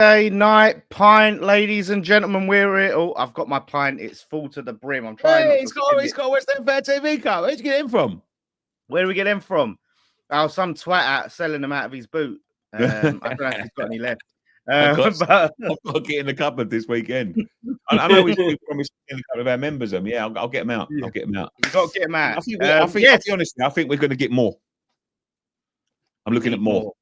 Thursday night pint, ladies and gentlemen. We're here. Oh, I've got my pint. It's full to the brim. I'm trying. Hey, he's got a West Ham Fair TV cup. Where'd you get him from? Where do we get him from? Oh, some twat out selling them out of his boot. I don't know if he's got any left. I've got to get in the cupboard this weekend. I know he's promised a couple of our members them. Yeah, I'll get them out. Yeah. I'll get them out. You've got to get them out. I think I'll be honest, I think we're going to get more. I'm looking at more.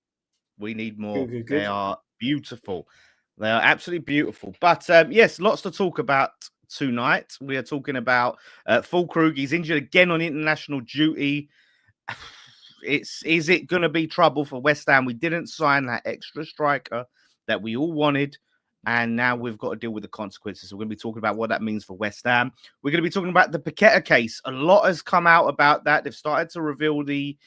We need more. Good. They are beautiful. They are absolutely beautiful. But yes, lots to talk about tonight. We are talking about Fulkrug. He's injured again on international duty. Is it going to be trouble for West Ham? We didn't sign that extra striker that we all wanted, and now we've got to deal with the consequences. So we're going to be talking about what that means for West Ham. We're going to be talking about the Paqueta case. A lot has come out about that. They've started to reveal the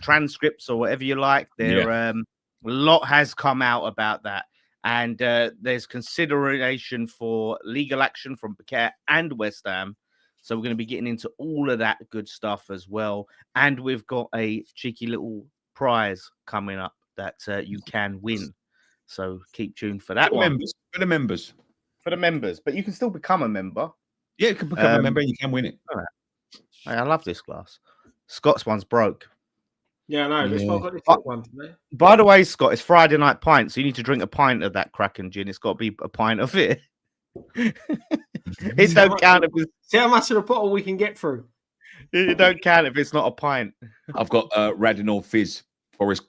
transcripts or whatever you like. A lot has come out about that, and there's consideration for legal action from Paqueta and West Ham. So we're going to be getting into all of that good stuff as well. And we've got a cheeky little prize coming up that you can win. So keep tuned for that one. For the members. But you can still become a member. Yeah, you can become a member and you can win it. All right. Hey, I love this glass. Scott's one's broke. Yeah, I know. This one got this one today. By the way, Scott, it's Friday night pint, so you need to drink a pint of that Kraken gin. It's got to be a pint of it. It don't count if it's... See how much of the bottle we can get through. It don't count if it's not a pint. I've got Radinol Fizz, Forest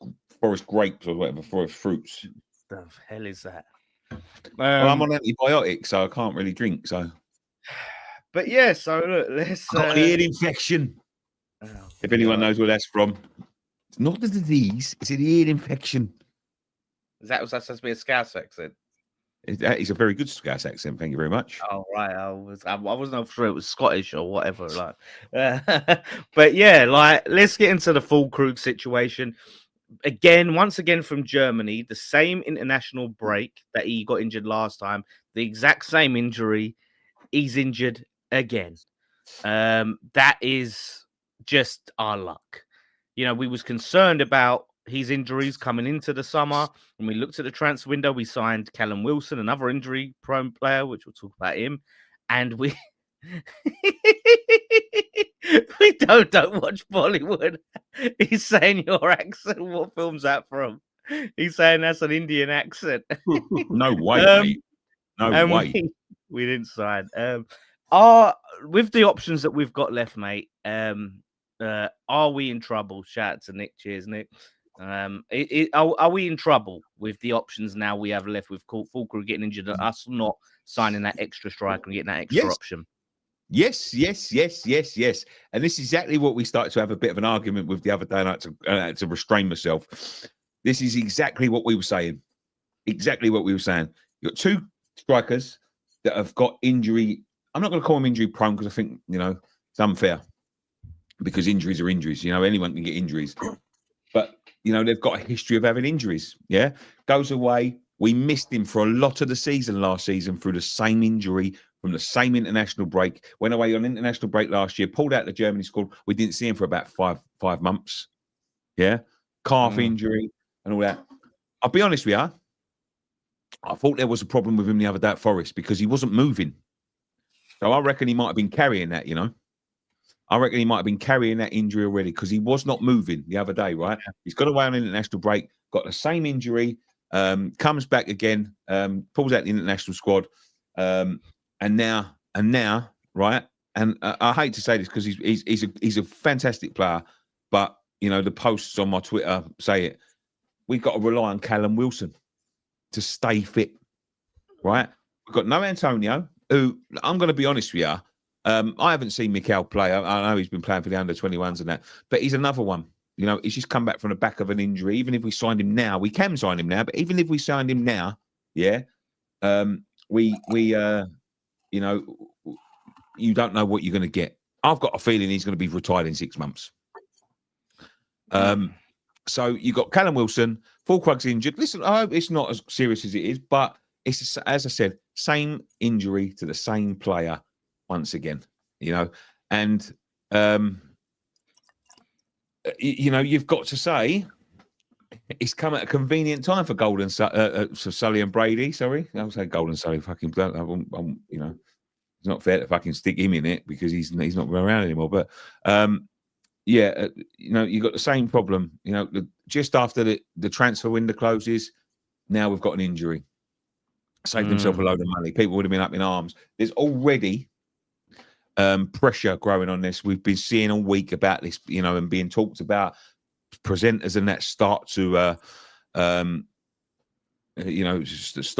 grapes or whatever, Forest fruits. The hell is that? Well, I'm on antibiotics, so I can't really drink. So, but yeah, so look, let's. Got an ear infection. If anyone knows where that's from, it's not a disease; it's an ear infection. Was that supposed to be a Scouse accent? That is a very good Scouse accent. Thank you very much. Oh right, I wasn't sure it was Scottish or whatever. Like, but yeah, like let's get into the Fulkrug situation. Once again from Germany, the same international break that he got injured last time, the exact same injury. He's injured again. That is just our luck. You know, we was concerned about his injuries coming into the summer. When we looked at the transfer window, we signed Callum Wilson, another injury-prone player, which we'll talk about him. And we we don't watch Bollywood. He's saying your accent. What film's that from? He's saying that's an Indian accent. No way, mate. No way. We didn't sign. With the options that we've got left, mate, are we in trouble? Shout out to Nick. Cheers, Nick. Are we in trouble with the options now we have left with Fulkrug getting injured and us not signing that extra striker and getting that extra option? Yes. And this is exactly what we started to have a bit of an argument with the other day, and I had to restrain myself. This is exactly what we were saying. You've got two strikers that have got injury. I'm not going to call them injury prone because I think, it's unfair because injuries are injuries. Anyone can get injuries. But, they've got a history of having injuries. Yeah. Goes away. We missed him for a lot of the season last season through the same injury from the same international break. Went away on international break last year, pulled out the Germany squad. We didn't see him for about five months. Yeah. Calf injury and all that. I'll be honest with you. I thought there was a problem with him the other day at Forest because he wasn't moving. So I reckon he might have been carrying that, I reckon he might have been carrying that injury already because he was not moving the other day, right? Yeah. He's got away on an international break, got the same injury, comes back again, pulls out the international squad, and now, right? And I hate to say this because he's a fantastic player, but the posts on my Twitter say it. We've got to rely on Callum Wilson to stay fit, right? We've got no Antonio, who I'm going to be honest with you. I haven't seen Mikel play. I know he's been playing for the under-21s and that, but he's another one. He's just come back from the back of an injury. Even if we signed him now, we can sign him now. But even if we signed him now, you don't know what you're going to get. I've got a feeling he's going to be retired in 6 months. So you got Callum Wilson, Fulkrug's injured. Listen, I hope it's not as serious as it is, but it's, as I said, same injury to the same player once again, and you've got to say it's come at a convenient time for for Sully and Brady. Sorry, I was saying Golden Sully. Fucking, you know, it's not fair to fucking stick him in it because he's not around anymore. But yeah, you know, you got the same problem. You know, just after the transfer window closes, now we've got an injury. Saved himself a load of money. People would have been up in arms. There's already pressure growing on this. We've been seeing all week about this, you know, and being talked about. Presenters and that start to you know, just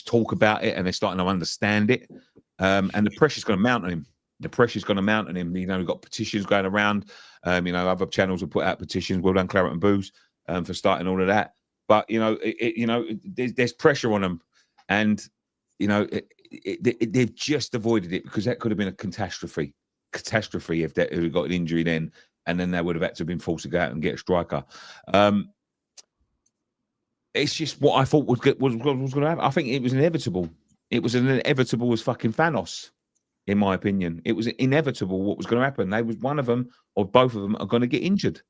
talk about it, and they're starting to understand it, and the pressure's going to mount on him. You know, we've got petitions going around. You know, other channels will put out petitions. Well done, Claret and Booze, for starting all of that. But you know, there's pressure on them, and you know, they've just avoided it because that could have been a catastrophe if they got an injury then. And then they would have had to have been forced to go out and get a striker. It's just what I thought was going to happen. I think it was inevitable. It was as inevitable as fucking Thanos, in my opinion. It was inevitable what was going to happen. They was one of them or both of them are going to get injured.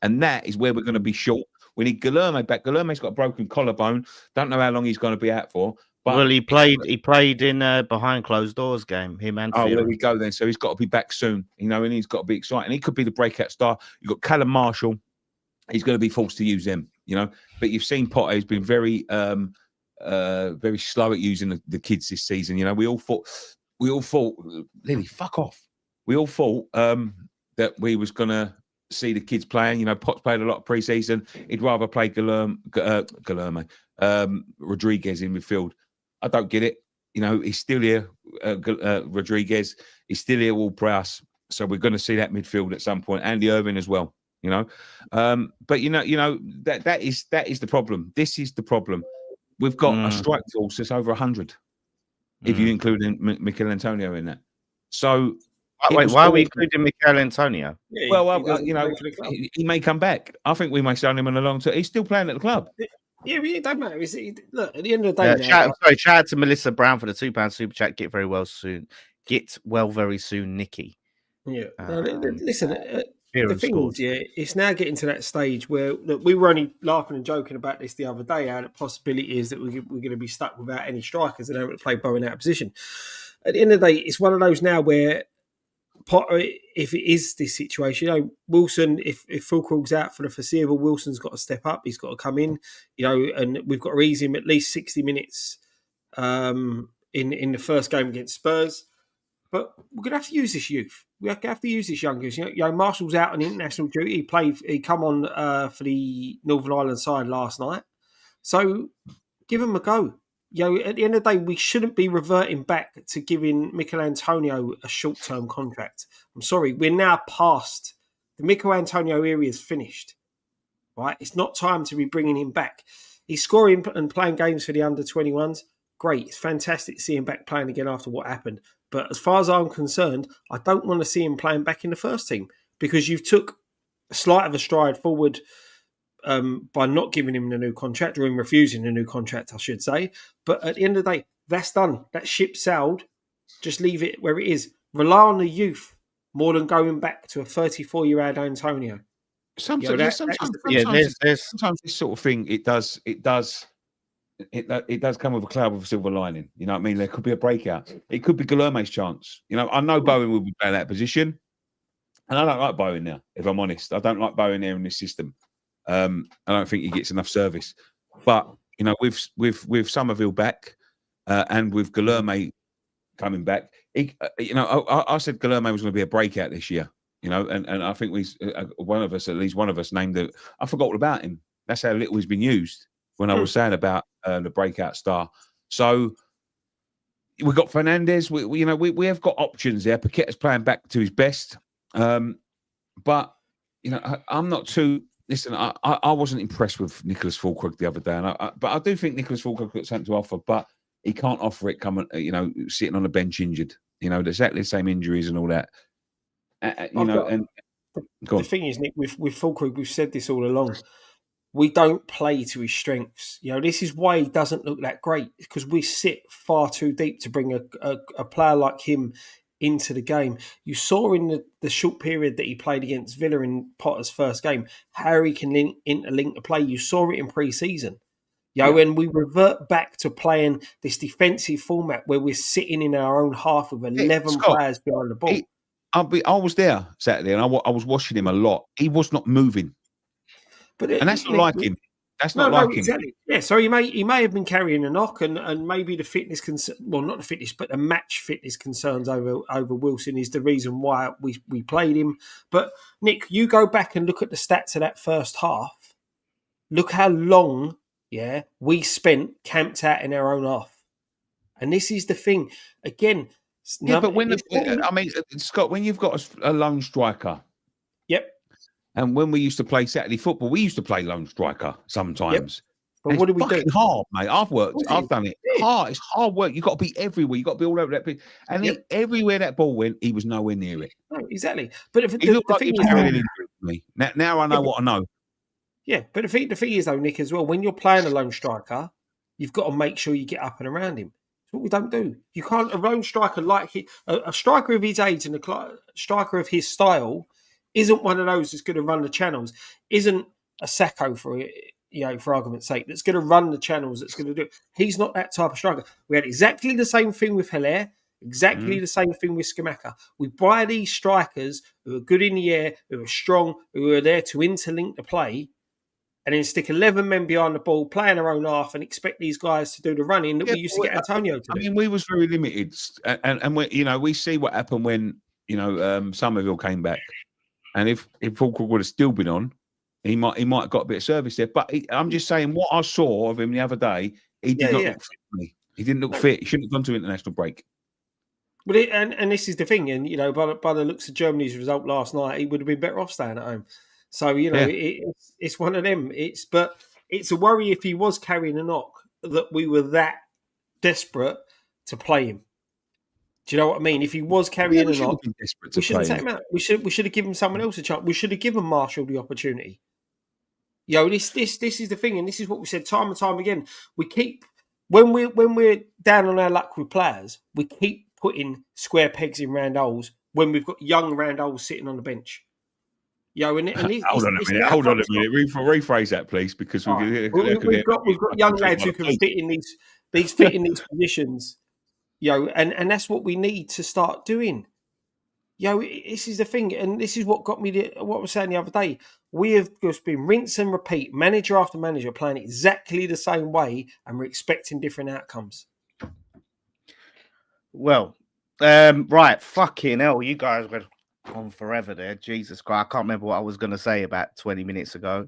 And that is where we're going to be short. We need Guilherme back. Guilherme's got a broken collarbone. Don't know how long he's going to be out for. But well, he played in behind closed doors game. Him and Theory. There we go then. So he's got to be back soon, you know, and he's got to be exciting. He could be the breakout star. You've got Callum Marshall. He's going to be forced to use them, you know. But you've seen Potter has been very slow at using the kids this season. You know, we all thought, Lily, fuck off. We all thought that we was going to see the kids playing. You know, Potts played a lot of pre-season. He'd rather play Guilherme, Rodriguez in midfield. I don't get it. You know, he's still here, Rodriguez. He's still here, Ward-Prowse. So we're going to see that midfield at some point. Andy Irving as well, you know. But, you know, that is the problem. This is the problem. We've got a strike force that's over 100, if you include Mikel Antonio in that. So... Wait, why are we including Mikel Antonio? Yeah, well, you know, he may come back. I think we may sign him on a long term. He's still playing at the club. Yeah, it don't matter. Look, at the end of the day, shout out to Melissa Brown for the £2 super chat. Get well very soon, Nikki. Yeah, listen. The thing is, it's now getting to that stage where we were only laughing and joking about this the other day. How the possibility is that we're going to be stuck without any strikers and able to play Bowen out of position. At the end of the day, it's one of those now where Potter, if it is this situation, you know, Wilson, if Fulkrug's out for the foreseeable, Wilson's got to step up. He's got to come in, you know, and we've got to ease him at least 60 minutes in the first game against Spurs. But we're going to have to use this youth. We have to use this youngers. You know, Marshall's out on international duty. He come on for the Northern Ireland side last night. So give him a go. You know, at the end of the day, we shouldn't be reverting back to giving Mikel Antonio a short-term contract. I'm sorry, we're now past the Mikel Antonio area is finished. Right, it's not time to be bringing him back. He's scoring and playing games for the under-21s. Great, it's fantastic to see him back playing again after what happened. But as far as I'm concerned, I don't want to see him playing back in the first team because you've took a slight of a stride forward by not giving him the new contract or him refusing the new contract, I should say. But at the end of the day, that's done. That ship sailed. Just leave it where it is. Rely on the youth more than going back to a 34-year-old Antonio. Sometimes this sort of thing, it does come with a cloud with a silver lining. You know what I mean? There could be a breakout. It could be Guilherme's chance. You know, I know Bowen will be playing that position, and I don't like Bowen now. If I'm honest, I don't like Bowen there in this system. I don't think he gets enough service. But you know, with Somerville back and with Guilherme coming back, you know, I said Guilherme was going to be a breakout this year. You know, and I think at least one of us named it. I forgot all about him. That's how little he's been used. When I was saying about the breakout star, so we got Fernandez. We have got options there. Paqueta's playing back to his best, but you know, I'm not too. Listen, I wasn't impressed with Nicholas Fulkrug the other day, but I do think Nicholas Fulkrug got something to offer, but he can't offer it coming, you know, sitting on the bench injured. You know, exactly the same injuries and all that. The thing is, Nick, with Fulkrug, we've said this all along. We don't play to his strengths. You know, this is why he doesn't look that great, because we sit far too deep to bring a player like him into the game. You saw in the short period that he played against Villa in Potter's first game, how he can interlink the play. You saw it in pre-season. And we revert back to playing this defensive format where we're sitting in our own half with 11 players behind the ball. I was there Saturday and I was watching him a lot. He was not moving. And that's not like him. That's not like him. Exactly. Yeah, so he may have been carrying a knock and maybe the fitness not the fitness, but the match fitness concerns over Wilson is the reason why we played him. But Nick, you go back and look at the stats of that first half. Look how long we spent camped out in our own half. And this is the thing. Again, but Scott, when you've got a lone striker. Yep. And when we used to play Saturday football, we used to play lone striker sometimes. Yep. But what do we do? Hard, mate. I've done it. Hard. It's hard work. You've got to be everywhere. You've got to be all over that pitch. And everywhere that ball went, he was nowhere near it. No, exactly. But he looked like he was carrying it to me. Now I know what I know. Yeah, but the thing is, though, Nick, as well, when you're playing a lone striker, you've got to make sure you get up and around him. That's what we don't do. You can't, a lone striker a striker of his age and a striker of his style isn't one of those that's going to run the channels, isn't a Sacco for argument's sake, that's going to run the channels, that's going to do it. He's not that type of striker. We had exactly the same thing with Hilaire, exactly the same thing with Scamacca. We buy these strikers who are good in the air, who are strong, who are there to interlink the play, and then stick 11 men behind the ball, playing their own half, and expect these guys to do the running that we used to get Antonio to do. I mean, we was very limited, and we see what happened when Somerville came back, and if Fulkrug would have still been on, he might have got a bit of service there. But I'm just saying, what I saw of him the other day, he did not look fit for me. He didn't look fit. He shouldn't have gone to international break. But and this is the thing, and by the looks of Germany's result last night, he would have been better off staying at home. So, it's one of them. But it's a worry if he was carrying a knock that we were that desperate to play him. Do you know what I mean? If he was carrying a knock, we shouldn't take him out. We should have given someone else a chance. We should have given Marshall the opportunity. This is the thing, and this is what we said time and time again. We keep when we're down on our luck with players, we keep putting square pegs in round holes when we've got young round holes sitting on the bench. Hold on a minute. Rephrase that, please, because we've got young lads who can fit in these positions. And that's what we need to start doing. This is the thing, and this is what got me what I was saying the other day. We have just been rinse and repeat, manager after manager, playing exactly the same way, and we're expecting different outcomes. Well, right, fucking hell, you guys were on forever there. Jesus Christ, I can't remember what I was going to say about 20 minutes ago.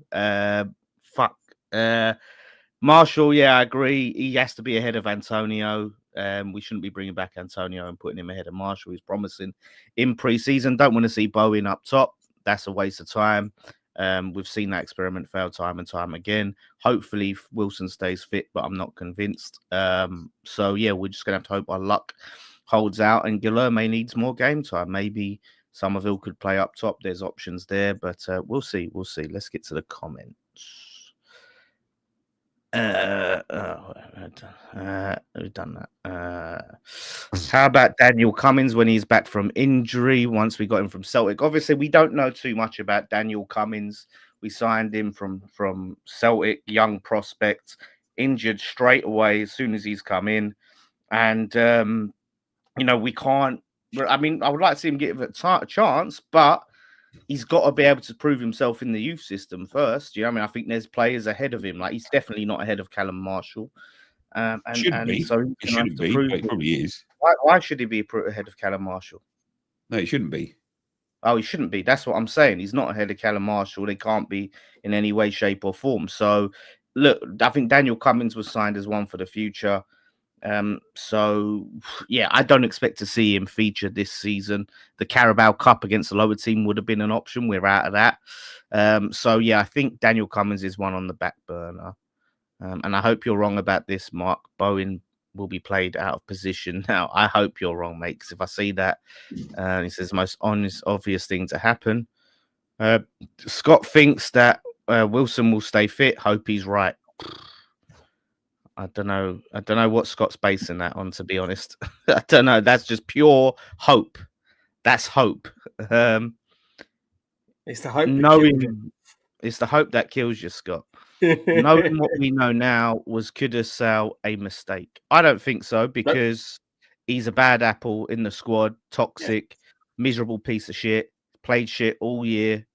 Marshall, I agree. He has to be ahead of Antonio. We shouldn't be bringing back Antonio and putting him ahead of Marshall. He's promising in pre-season. Don't want to see Bowen up top. That's a waste of time. We've seen that experiment fail time and time again. Hopefully Wilson stays fit, but I'm not convinced. We're just going to have to hope our luck holds out, and Guilherme needs more game time. Maybe Somerville could play up top. There's options there, but we'll see. Let's get to the comments. We've done that. How about Daniel Cummins when he's back from injury? Once we got him from Celtic, obviously we don't know too much about Daniel Cummins. We signed him from Celtic, young prospect, injured straight away as soon as he's come in, and we can't. I mean, I would like to see him get a chance, but he's got to be able to prove himself in the youth system first. I think there's players ahead of him. Like, he's definitely not ahead of Callum Marshall. So he shouldn't be, but he probably is. Why should he be ahead of Callum Marshall? No, he shouldn't be. Oh, he shouldn't be. That's what I'm saying. He's not ahead of Callum Marshall. They can't be in any way, shape, or form. So, look, I think Daniel Cummins was signed as one for the future. I don't expect to see him feature this season. The Carabao Cup against the lower team would have been an option. We're out of that. I think Daniel Cummins is one on the back burner. And I hope you're wrong about this, Mark. Bowen will be played out of position. Now, I hope you're wrong, mate, because if I see that, it's the most obvious thing to happen. Scott thinks that Wilson will stay fit. Hope he's right. I don't know. I don't know what Scott's basing that on, to be honest. I don't know. That's just pure hope. That's hope. It's the hope. It's the hope that kills you, Scott. Knowing what we know now, was Kudus a mistake? I don't think so, because he's a bad apple in the squad, toxic, miserable piece of shit, played shit all year,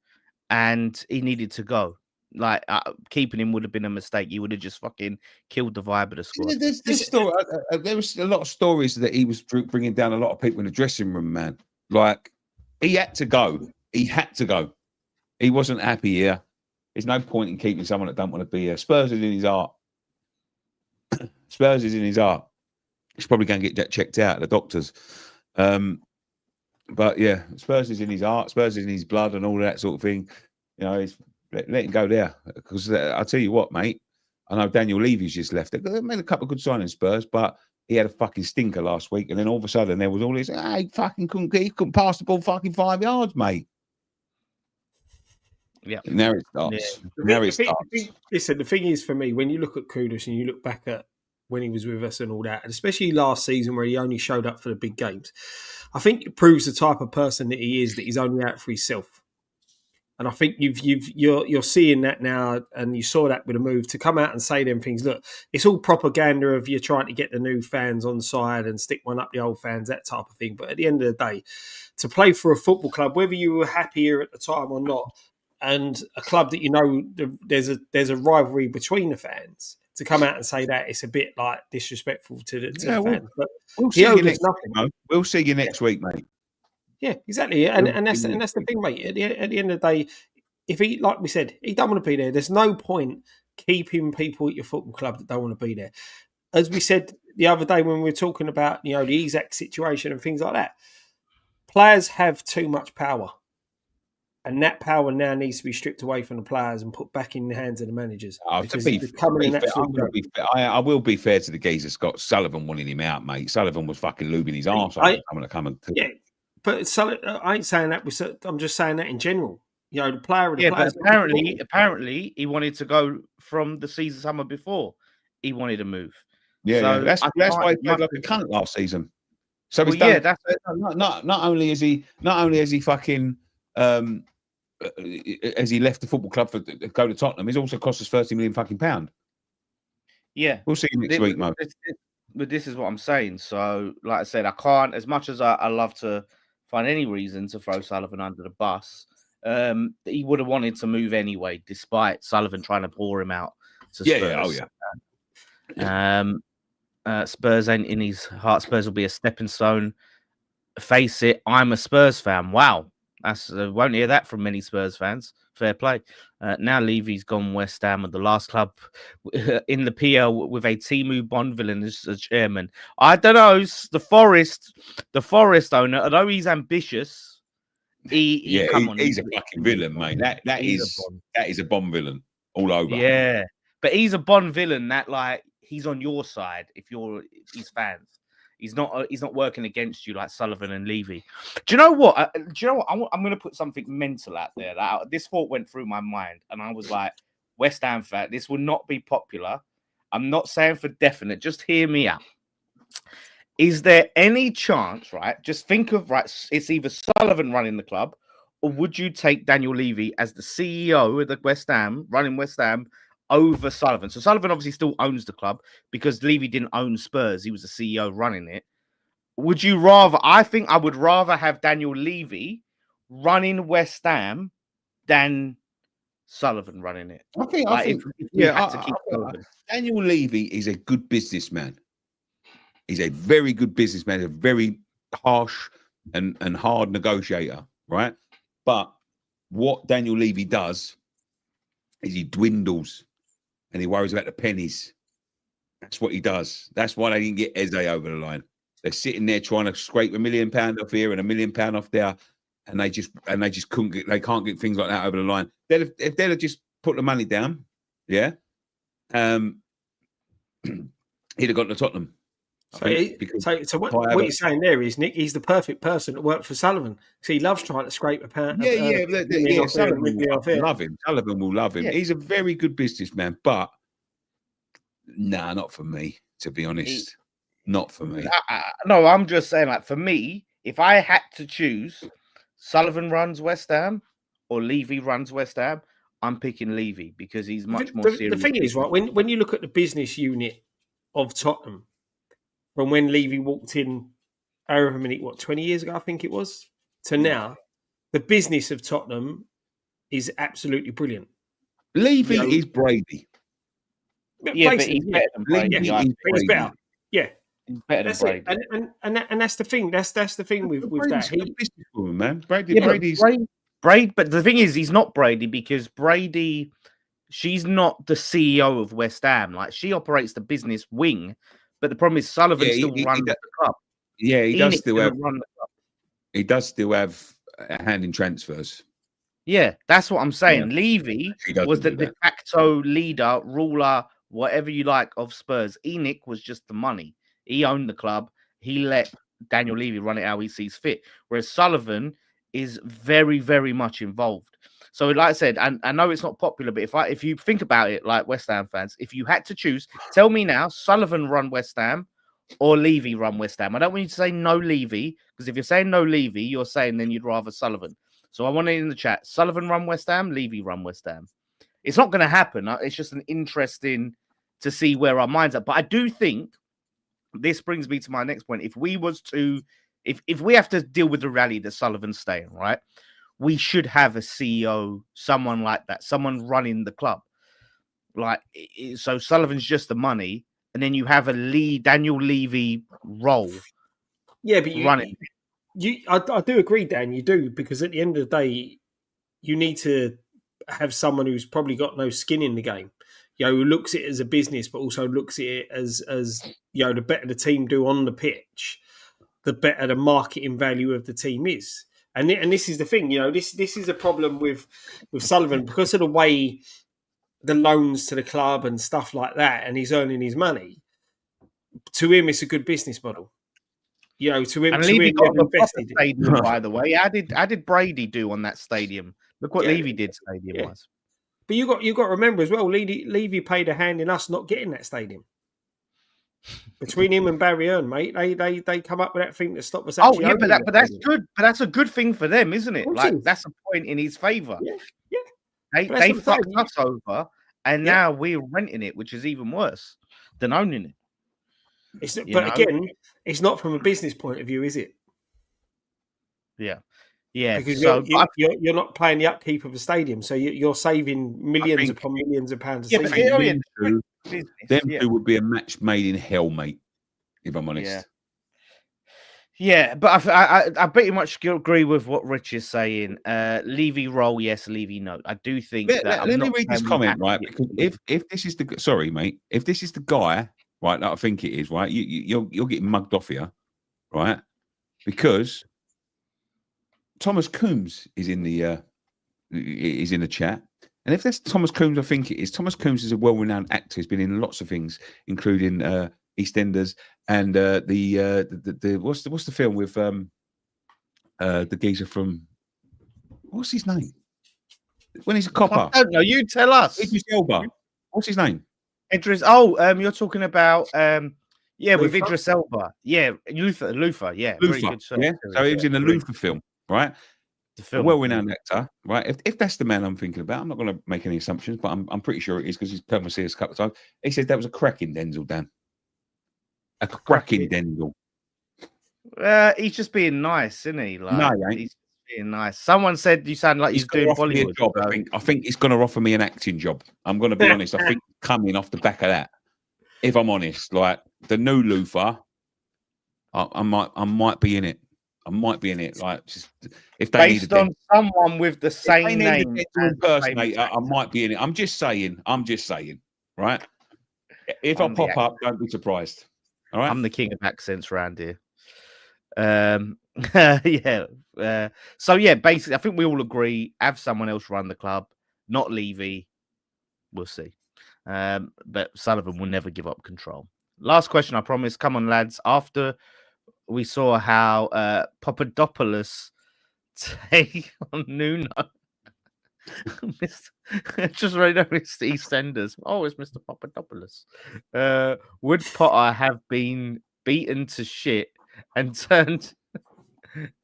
and he needed to go. Like, keeping him would have been a mistake. He would have just fucking killed the vibe of the squad. There was a lot of stories that he was bringing down a lot of people in the dressing room, man. Like, he had to go. He had to go. He wasn't happy here. There's no point in keeping someone that don't want to be here. Spurs is in his heart. Spurs is in his heart. He's probably going to get that checked out at the doctors. But yeah, Spurs is in his heart. Spurs is in his blood and all that sort of thing. You know, let him go there. Because I'll tell you what, mate. I know Daniel Levy's just left. They made a couple of good signings, Spurs, but he had a fucking stinker last week. And then all of a sudden there was all this, he couldn't pass the ball fucking 5 yards, mate. Yeah. Now it starts. Listen, the thing is, for me, when you look at Kudus and you look back at when he was with us and all that, and especially last season where he only showed up for the big games, I think it proves the type of person that he is, that he's only out for himself. And I think you're seeing that now, and you saw that with a move to come out and say them things. Look, it's all propaganda of you trying to get the new fans on side and stick one up the old fans, that type of thing. But at the end of the day, to play for a football club, whether you were happier at the time or not, and a club that you know there's a rivalry between the fans, to come out and say that, it's a bit like disrespectful to the fans. But we'll see you next week. We'll see you next week, mate. Yeah, exactly. And that's the thing, mate. At the end of the day, if he, like we said, he don't want to be there, there's no point keeping people at your football club that don't want to be there. As we said the other day when we were talking about, the Isaac situation and things like that, players have too much power. And that power now needs to be stripped away from the players and put back in the hands of the managers. I will be fair to the geezer, Scott. Sullivan wanted him out, mate. Sullivan was fucking lubing his arse. Yeah, but I ain't saying that. I'm just saying that in general. The player. But apparently, he wanted to go from the season summer before. He wanted to move. Yeah, so that's why he played like a cunt last season. So he's done. That's not only is he fucking. As he left the football club to go to Tottenham, he's also cost us £30 million fucking pound. Yeah, we'll see you next week, mate. But this is what I'm saying. So, like I said, I can't. As much as I love to find any reason to throw Sullivan under the bus, he would have wanted to move anyway, despite Sullivan trying to pour him out to Spurs. Spurs ain't in his heart. Spurs will be a stepping stone. Face it, I'm a Spurs fan. Wow. That's won't hear that from many Spurs fans. Fair play. Now Levy's gone West Ham, and the last club in the PL with a Timu Bonvillain as the chairman. I don't know. The Forest owner, although he's ambitious, he's a fucking villain, mate. That is a Bond villain all over. Yeah, but he's a Bond villain that, like, he's on your side if you're his fans. He's not working against you like Sullivan and Levy. Do you know what? I'm going to put something mental out there. This thought went through my mind, and I was like, West Ham fan, this will not be popular. I'm not saying for definite. Just hear me out. Is there any chance, right? Just think of, right, it's either Sullivan running the club, or would you take Daniel Levy as the CEO of the West Ham, running West Ham, over Sullivan? So Sullivan obviously still owns the club because Levy didn't own Spurs. He was the CEO running it. Would you rather? I think I would rather have Daniel Levy running West Ham than Sullivan running it. Daniel Levy is a good businessman. He's a very good businessman, a very harsh and hard negotiator, right? But what Daniel Levy does is he dwindles and he worries about the pennies. That's what he does. That's why they didn't get Eze over the line. They're sitting there trying to scrape £1 million off here and £1 million off there, and they just can't get things like that over the line. If they'd have just put the money down, he'd have got to Tottenham. So what you're saying there is, Nick, he's the perfect person to work for Sullivan. So he loves trying to scrape a pound. Sullivan will love him. Sullivan will love him. Yeah. He's a very good businessman, but Nah, not for me. To be honest, not for me. No, I'm just saying, like, for me, if I had to choose, Sullivan runs West Ham or Levy runs West Ham, I'm picking Levy because he's much more serious. The thing is, right, when you look at the business unit of Tottenham, from when Levy walked in, however many, 20 years ago, I think it was, to now, the business of Tottenham is absolutely brilliant. Levy is Brady. Yeah, but he's better than Brady. He's better. Yeah. He's better than Brady. And that's the thing. That's the thing with that. Businesswoman, man. Brady, but the thing is, he's not Brady because Brady, she's not the CEO of West Ham. Like, she operates the business wing, but the problem is Sullivan still runs the club. Yeah, he does still have run the club. He does still have a hand in transfers. Yeah, that's what I'm saying. Yeah. Levy was the de facto leader, ruler, whatever you like, of Spurs. Enoch was just the money. He owned the club. He let Daniel Levy run it how he sees fit. Whereas Sullivan is very, very much involved. So, like I said, I know it's not popular, but if you think about it, like West Ham fans, if you had to choose, tell me now, Sullivan run West Ham or Levy run West Ham. I don't want you to say no Levy, because if you're saying no Levy, you're saying then you'd rather Sullivan. So I want it in the chat. Sullivan run West Ham, Levy run West Ham. It's not going to happen. It's just an interesting to see where our minds are. But I do think this brings me to my next point. If we have to deal with the rally that Sullivan's staying, right? We should have a CEO, someone like that, someone running the club. Like, so Sullivan's just the money, and then you have a Daniel Levy role. Yeah, but I do agree, Dan. You do, because at the end of the day, you need to have someone who's probably got no skin in the game. You know, who looks at it as a business, but also looks at it as you know, the better the team do on the pitch, the better the marketing value of the team is. And this is the thing, you know, this is a problem with Sullivan because of the way the loans to the club and stuff like that, and he's earning his money. To him, it's a good business model. You know, to him, and Levy got invested stadium, by the way. How did Brady do on that stadium? Look what Levy did stadium-wise. But you got to remember as well, Levy played a hand in us not getting that stadium. Between him and Barry Earn, mate, they come up with that thing to stop us. Oh yeah, but that's good. But that's a good thing for them, isn't it? Like, that's a point in his favour. Yeah. They fucked us over, and now we're renting it, which is even worse than owning it. Again, it's not from a business point of view, is it? Yeah. Because you're not paying the upkeep of a stadium, so you're saving millions upon millions of pounds. Them two would be a match made in hell, mate. If I'm honest. Yeah, but I pretty much agree with what Rich is saying. Levy roll, yes. Levy, no. I do think that. Let me read this comment, right? Because if this is the sorry, mate, if this is the guy, right, that I think it is, right, you're getting mugged off here, right? Because Thomas Coombs is in the chat. And if that's Thomas Coombs, I think it is. Thomas Coombs is a well-renowned actor. He's been in lots of things, including EastEnders and the what's the film with the geezer from what's his name? When he's a copper. I don't know. You tell us. Idris Elba. What's his name? Idris. Oh, you're talking about with Idris Elba. Yeah, Luther. Yeah, Luther. Very good. Yeah. So he was in the Luther film, right? A well-renowned actor, right? If that's the man I'm thinking about, I'm not going to make any assumptions, but I'm pretty sure it is because he's come and see us a couple of times. He said that was a cracking Denzel, Dan. A cracking Denzel. He's just being nice, isn't he? Like, no, he ain't. He's being nice. Someone said you sound like he's doing Bollywood. Job, I think he's going to offer me an acting job. I'm going to be honest. I think coming off the back of that, if I'm honest, like the new Luther, I might be in it. I might be in it, like just if they based on someone with the same name impersonator, I might be in it. I'm just saying, right? If I pop up, don't be surprised. All right, I'm the king of accents around here. So basically, I think we all agree. Have someone else run the club, not Levy. We'll see. But Sullivan will never give up control. Last question, I promise. Come on, lads. After we saw how Papadopoulos take on Nuno. Just right now, it's the EastEnders. Oh, it's Mr. Papadopoulos. Would Potter have been beaten to shit and turned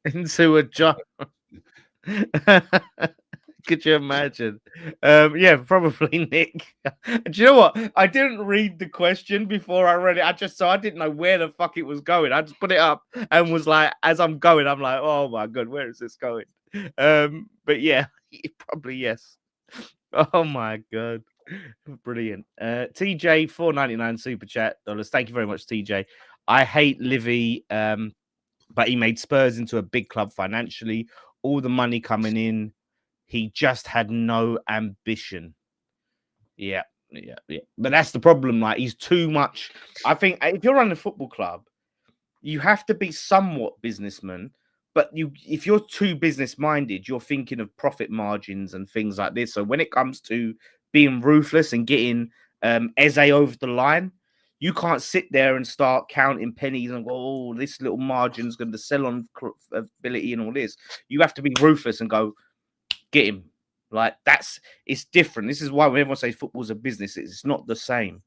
into a jar? Could you imagine? Yeah, probably, Nick. Do you know what? I didn't read the question before I read it. So I didn't know where the fuck it was going. I just put it up and was like, as I'm going, I'm like, oh my god, where is this going? But yeah, probably yes. Oh my god, brilliant. TJ $4.99 super chat dollars. Thank you very much, TJ. I hate Livy, but he made Spurs into a big club financially. All the money coming in. He just had no ambition. Yeah. But that's the problem. Like, he's too much. I think if you're running a football club, you have to be somewhat businessman. But if you're too business-minded, you're thinking of profit margins and things like this. So when it comes to being ruthless and getting Eze over the line, you can't sit there and start counting pennies and go, oh, this little margin's going to sell on ability and all this. You have to be ruthless and go, get him. Like, it's different. This is why when everyone says football's a business, it's not the same.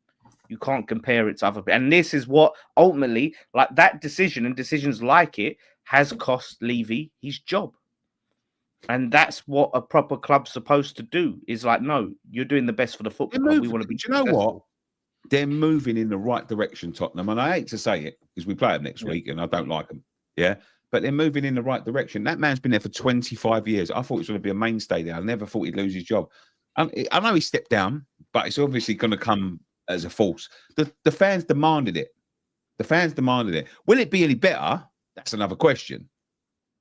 You can't compare it to other people. And this is what ultimately, like, that decision and decisions like it has cost Levy his job. And that's what a proper club's supposed to do, is like, no, you're doing the best for the football club. We want to be. Do you know what? They're moving in the right direction, Tottenham. And I hate to say it because we play them next week and I don't like them. Yeah. But they're moving in the right direction. That man's been there for 25 years. I thought he was going to be a mainstay there. I never thought he'd lose his job. I know he stepped down, but it's obviously going to come as a force. The fans demanded it. The fans demanded it. Will it be any better? That's another question.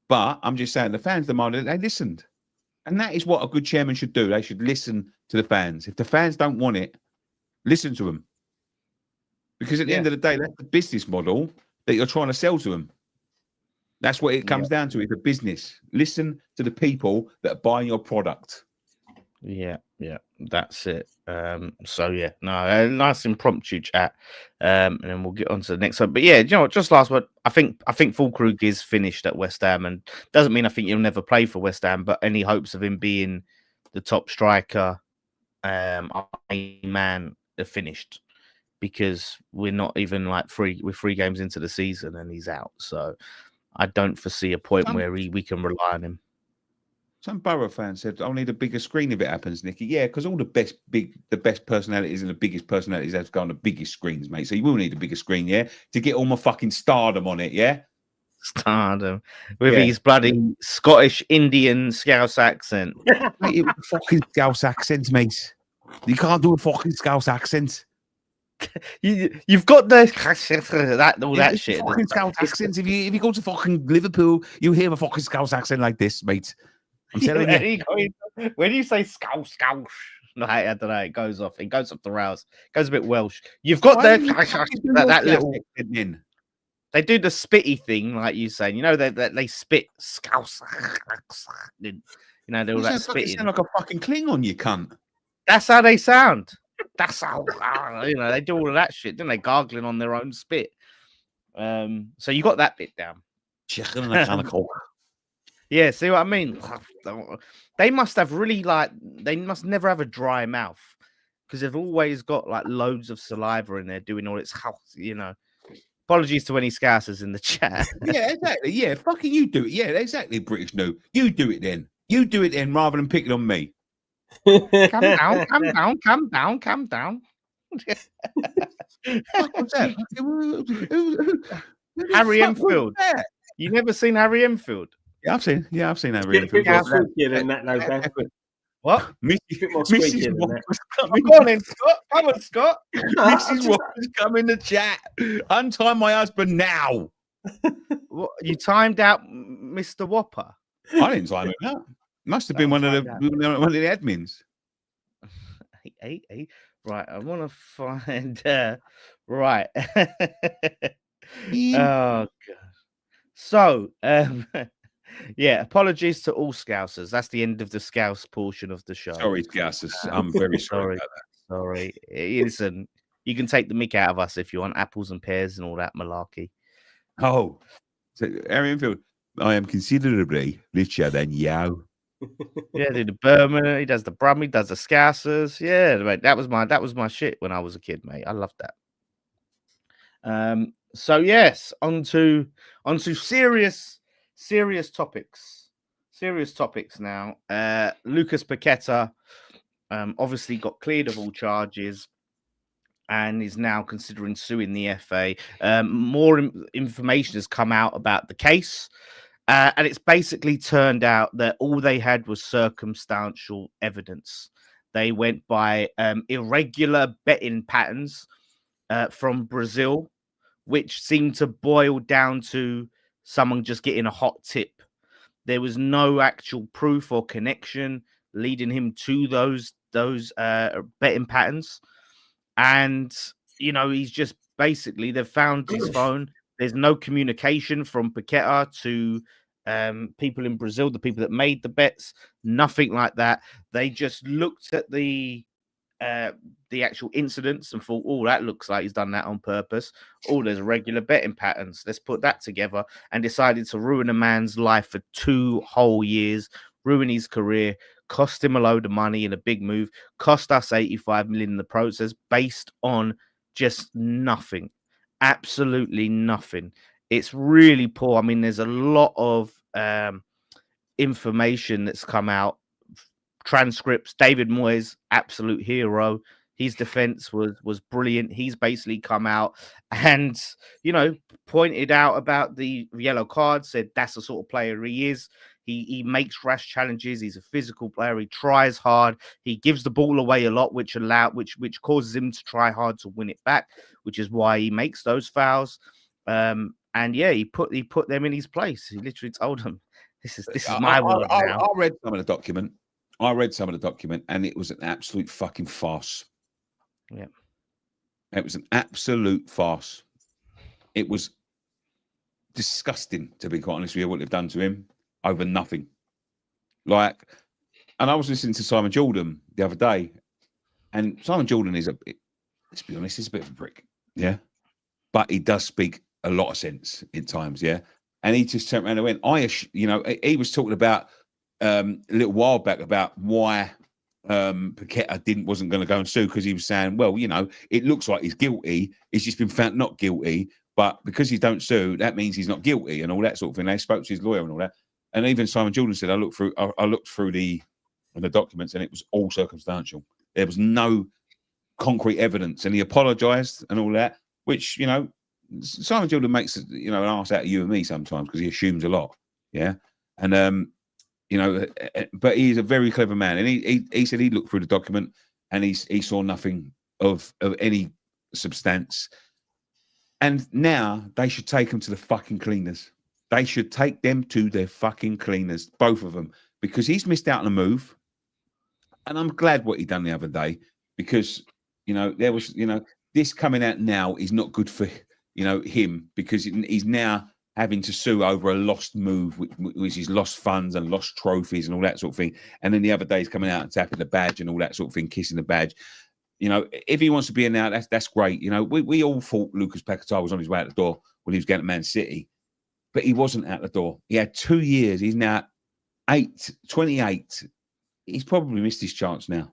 But I'm just saying the fans demanded it. They listened. And that is what a good chairman should do. They should listen to the fans. If the fans don't want it, listen to them. Because at the end of the day, that's the business model that you're trying to sell to them. That's what it comes down to. It's a business. Listen to the people that are buying your product. Yeah, that's it. Nice impromptu chat. And then we'll get on to the next one. But yeah, you know what, just last word. I think Fulkrug is finished at West Ham, and doesn't mean I think he'll never play for West Ham, but any hopes of him being the top striker, man, are finished. Because we're not even like we're 3 games into the season and he's out. So I don't foresee a point where we can rely on him. Some Borough fan said, "I'll need a bigger screen if it happens, Nicky." Yeah, because all the best personalities and the biggest personalities have to go on the biggest screens, mate. So you will need a bigger screen, yeah, to get all my fucking stardom on it, yeah. Stardom with his bloody Scottish Indian Scouse accent. Mate, fucking Scouse accent, mate. You can't do a fucking Scouse accent. You've got the that shit. Fucking Scouse accents. If you go to fucking Liverpool, you hear a fucking Scouse accent like this, mate. I'm telling you. When you say Scouse, no, I don't know. It goes off the rails. It goes a bit Welsh. You've got that little. They do the spitty thing, like you saying. You know they spit Scouse. You know they all that spitting. You sound like a fucking Klingon, you cunt. That's how they sound. That's how they do all of that shit, don't they? Gargling on their own spit. So you got that bit down. Chicken and a can of Coke. Yeah, see what I mean? They must have they must never have a dry mouth because they've always got like loads of saliva in there doing all its house, you know. Apologies to any Scousers in the chat. Yeah, exactly. Yeah, fucking you do it. Yeah, exactly, British no. You do it then. You do it then rather than picking on me. Calm down. What's that? Harry Enfield. You never seen Harry Enfield? Yeah, I've seen Harry Enfield. What? Mrs. Walker's coming. Come on in, Scott. Come on, Scott. Mrs. Walker's coming to chat. Untie my husband now. What, you timed out Mr. Whopper? I didn't time it out. Must have been one of the admins. Hey. Right, I want to find. Right. Oh god. So, yeah. Apologies to all Scousers. That's the end of the Scouse portion of the show. Sorry, Scousers. I'm very sorry about that. Sorry. Listen, you can take the mick out of us if you want apples and pears and all that malarkey. Oh, so Harry Enfield. I am considerably richer than you. Yeah, do the Burman, he does the Brum, he does the Scousers. Yeah, mate, that was my shit when I was a kid, mate. I loved that. So yes, onto serious topics. Serious topics now. Lucas Paqueta obviously got cleared of all charges and is now considering suing the FA. More information has come out about the case. And it's basically turned out that all they had was circumstantial evidence. They went by irregular betting patterns from Brazil, which seemed to boil down to someone just getting a hot tip. There was no actual proof or connection leading him to those betting patterns. And, you know, he's just basically, they've found his phone. There's no communication from Paqueta to people in Brazil, the people that made the bets, nothing like that. They just looked at the actual incidents and thought, oh, that looks like he's done that on purpose. Oh, there's regular betting patterns. Let's put that together, and decided to ruin a man's life for 2 whole years, ruin his career, cost him a load of money in a big move, cost us 85 million in the process based on just nothing, absolutely nothing. It's really poor. I mean, there's a lot of information that's come out, transcripts. David Moyes, absolute hero. His defense was brilliant. He's basically come out and, you know, pointed out about the yellow card, said that's the sort of player he is. He makes rash challenges. He's a physical player. He tries hard. He gives the ball away a lot, which causes him to try hard to win it back, which is why he makes those fouls. And yeah, he put them in his place. He literally told them, "This is my world now." I read some of the document. And it was an absolute fucking farce. Yeah, it was an absolute farce. It was disgusting, to be quite honest with you, what they've done to him over nothing. Like, and I was listening to Simon Jordan the other day, and Simon Jordan is let's be honest, he's a bit of a prick, yeah, but he does speak a lot of sense in times, yeah. And he just turned around and went, he was talking about a little while back about why Paqueta wasn't going to go and sue, because he was saying, well, you know, it looks like he's guilty. He's just been found not guilty, but because he don't sue, that means he's not guilty and all that sort of thing. They spoke to his lawyer and all that. And even Simon Jordan said, I looked through the documents and it was all circumstantial. There was no concrete evidence, and he apologized and all that, which, you know, Simon Jordan makes, you know, an arse out of you and me sometimes because he assumes a lot. Yeah. And, you know, but he is a very clever man. And he said he looked through the document and he saw nothing of any substance. And now they should take him to the fucking cleaners. They should take them to their fucking cleaners, both of them, because he's missed out on a move. And I'm glad what he done the other day, because, you know, there was, you know, this coming out now is not good for, you know, him, because he's now having to sue over a lost move, which is lost funds and lost trophies and all that sort of thing. And then the other day he's coming out and tapping the badge and all that sort of thing, kissing the badge. You know, if he wants to be in now, that's great. You know, we all thought Lucas Paquetá was on his way out the door when he was going to Man City, but he wasn't out the door. He had 2 years. He's now 28. He's probably missed his chance now.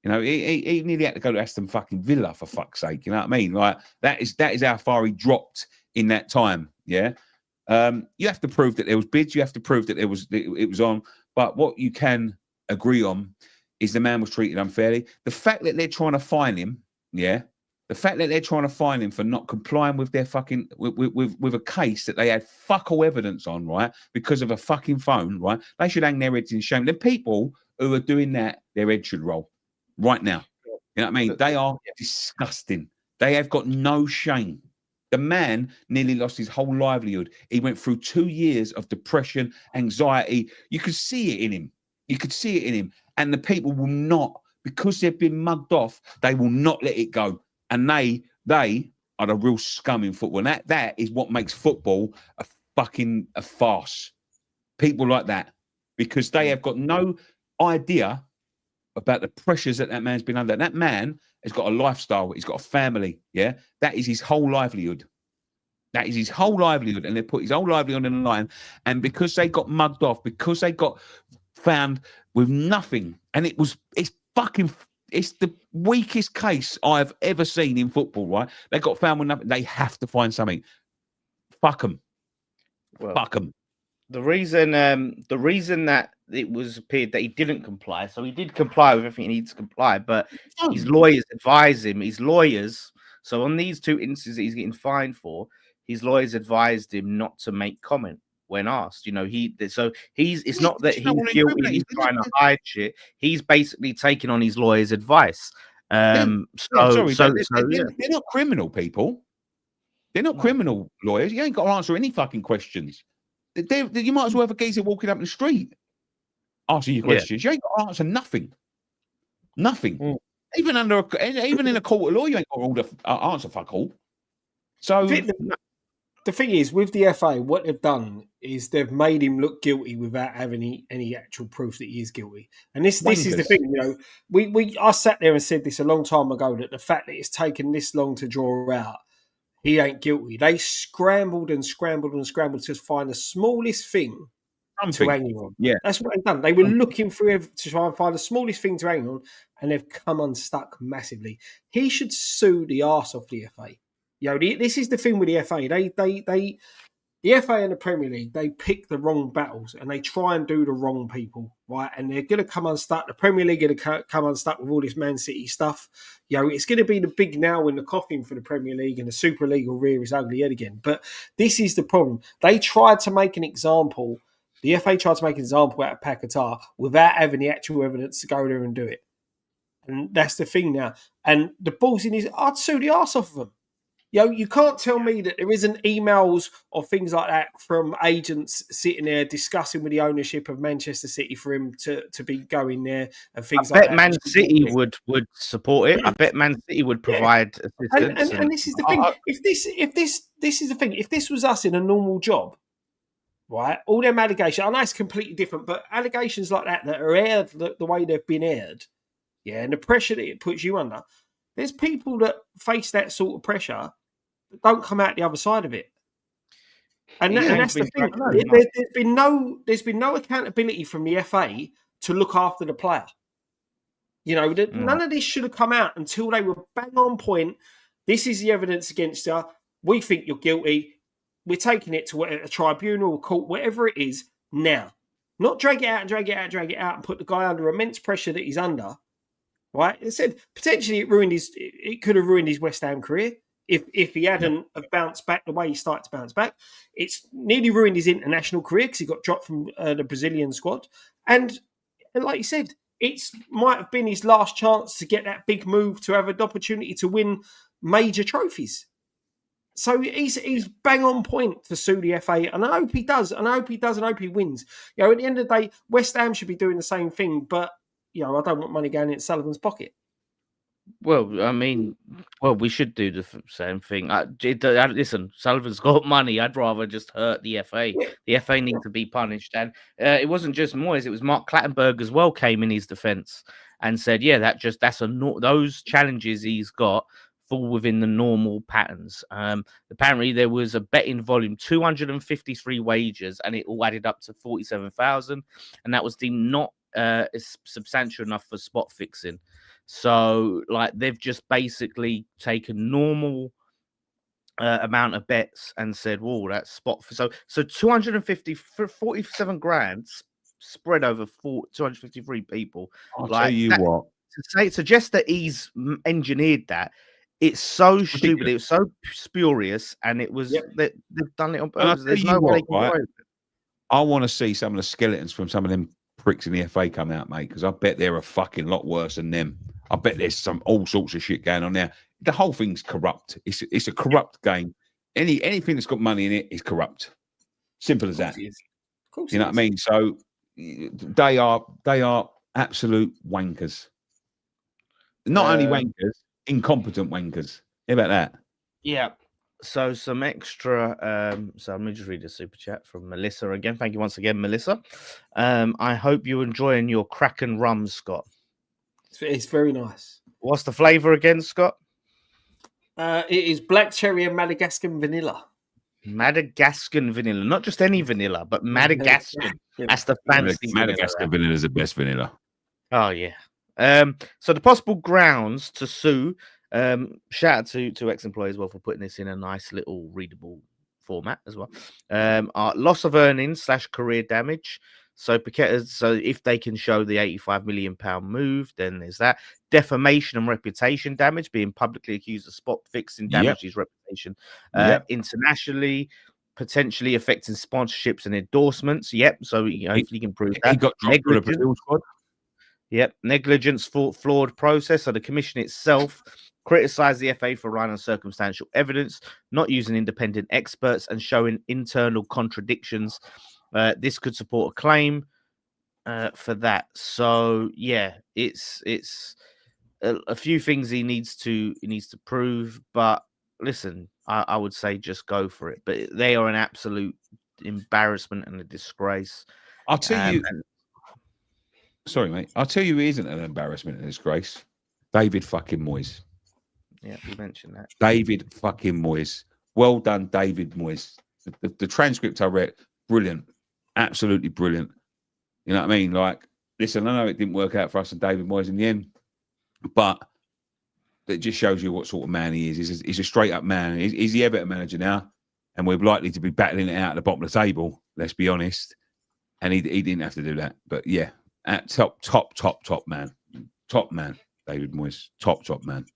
You know, he nearly had to go to Aston fucking Villa, for fuck's sake. You know what I mean? Like, that is how far he dropped in that time. Yeah. You have to prove that there was bids. You have to prove that it was on. But what you can agree on is the man was treated unfairly. The fact that they're trying to fine him, yeah, the fact that they're trying to fine him for not complying with their fucking with a case that they had fuck all evidence on, right, because of a fucking phone, right? They should hang their heads in shame. The people who are doing that, their head should roll right now. You know what I mean? They are disgusting. They have got no shame. The man nearly lost his whole livelihood. He went through 2 years of depression, anxiety. You could see it in him. You could see it in him. And the people will not, because they've been mugged off, they will not let it go. And they are the real scum in football. And that is what makes football a farce. People like that, because they have got no idea about the pressures that man's been under. That man has got a lifestyle. He's got a family. Yeah. That is his whole livelihood. That is his whole livelihood. And they put his whole livelihood on the line. And because they got mugged off, because they got found with nothing, and it's the weakest case I've ever seen in football. Right? They got found with nothing. They have to find something. Fuck them. Well, fuck them. The reason that it was appeared that he didn't comply, so he did comply with everything he needs to comply, but his lawyers advised him. His lawyers, so on these 2 instances that he's getting fined for, his lawyers advised him not to make comment when asked. You know, it's not that he's guilty, he's trying to hide shit. He's basically taking on his lawyer's advice. They're not criminal people. They're not criminal lawyers. You ain't got to answer any fucking questions. You might as well have a geezer walking up the street answer your questions. You ain't got to answer nothing. Nothing. Even in a court of law, you ain't got to answer fuck all. So the thing is, with the FA, what they've done is they've made him look guilty without having any actual proof that he is guilty. And this is the thing, you know. I sat there and said this a long time ago, that the fact that it's taken this long to draw out, he ain't guilty. They scrambled and scrambled and scrambled to find the smallest thing to hang him on. Yeah, that's what they've done. They were looking to try and find the smallest thing to hang on, and they've come unstuck massively. He should sue the arse off the FA. You know, this is the thing with the FA. The FA and the Premier League, they pick the wrong battles and they try and do the wrong people, right? And they're going to come unstuck. The Premier League are going to come unstuck with all this Man City stuff. You know, it's going to be the big nail in the coffin for the Premier League, and the Super League will rear its ugly head again. But this is the problem. They tried to make an example. The FA tried to make an example out of Paquetá without having the actual evidence to go there and do it. And that's the thing now. And the ball's in his... I'd sue the arse off of them. You know, you can't tell me that there isn't emails or things like that from agents sitting there discussing with the ownership of Manchester City for him to be going there and things like that. I bet Man City would support it. I bet Man City would provide assistance. And this is the thing. If this is the thing. If this was us in a normal job, right? All them allegations. I know it's completely different, but allegations like that are aired the way they've been aired, yeah, and the pressure that it puts you under. There's people that face that sort of pressure that don't come out the other side of it. And that's the thing. There's been no accountability from the FA to look after the player. You know, none of this should have come out until they were bang on point. This is the evidence against you. We think you're guilty. We're taking it to a tribunal or court, whatever it is, now. Not drag it out and put the guy under immense pressure that he's under. Right? It said potentially it could have ruined his West Ham career if he hadn't have bounced back the way he started to bounce back. It's nearly ruined his international career because he got dropped from the Brazilian squad. And like you said, it might have been his last chance to get that big move to have an opportunity to win major trophies. So he's bang on point to sue the FA, and I hope he does. And I hope he wins. You know, at the end of the day, West Ham should be doing the same thing, but you know, I don't want money going into Sullivan's pocket. Well, I mean, we should do the same thing. Listen, Sullivan's got money. I'd rather just hurt the FA. Yeah. The FA need to be punished. And it wasn't just Moyes. It was Mark Clattenburg as well came in his defence and said, yeah, those challenges he's got fall within the normal patterns. Apparently, there was a betting volume, 253 wagers, and it all added up to 47,000. And that was deemed not substantial enough for spot fixing. So, like, they've just basically taken normal amount of bets and said, "Whoa, that's spot." So 47 grand spread over 253 people. I'll tell you what. To suggest that he's engineered that, it's so stupid. It was so spurious, and it was that they've done it on purpose. There's no way. I want to see some of the skeletons from some of them pricks in the FA come out, mate, because I bet they're a fucking lot worse than them. I bet there's all sorts of shit going on there. The whole thing's corrupt. It's a corrupt game. Anything that's got money in it is corrupt. Simple as that. You know what I mean? So they are absolute wankers. Not only wankers, incompetent wankers. How about that? Yeah. So some extra. So let me just read a super chat from Melissa again. Thank you once again, Melissa. I hope you're enjoying your Kraken rum, Scott. It's very nice. What's the flavour again, Scott? It is black cherry and Madagascar vanilla. Madagascan vanilla, not just any vanilla, but Madagascan. That's the fancy Madagascar vanilla is the best vanilla. Oh yeah. So the possible grounds to sue. Shout out to ex-employees as well for putting this in a nice little readable format as well. Are loss of earnings / career damage. So Paqueta, so if they can show the £85 million move, then there's that. Defamation and reputation damage, being publicly accused of spot fixing damage his reputation. Internationally, potentially affecting sponsorships and endorsements. So hopefully you can prove that. He got dropped from the Brazil squad. Negligence, flawed process. So the commission itself criticised the FA for relying on circumstantial evidence, not using independent experts, and showing internal contradictions. This could support a claim for that. So it's a few things he needs to prove. But listen, I would say just go for it. But they are an absolute embarrassment and a disgrace. I'll tell you. Sorry, mate. I'll tell you, who isn't an embarrassment and a disgrace. David fucking Moyes. Yeah, you mentioned that. David fucking Moyes. Well done, David Moyes. The transcript I read, brilliant. Absolutely brilliant. You know what I mean? Like, listen, I know it didn't work out for us and David Moyes in the end, but it just shows you what sort of man he is. He's a straight up man. He's the Everton manager now, and we're likely to be battling it out at the bottom of the table, let's be honest. And he didn't have to do that. But yeah, at top man. Top man, David Moyes. Top man.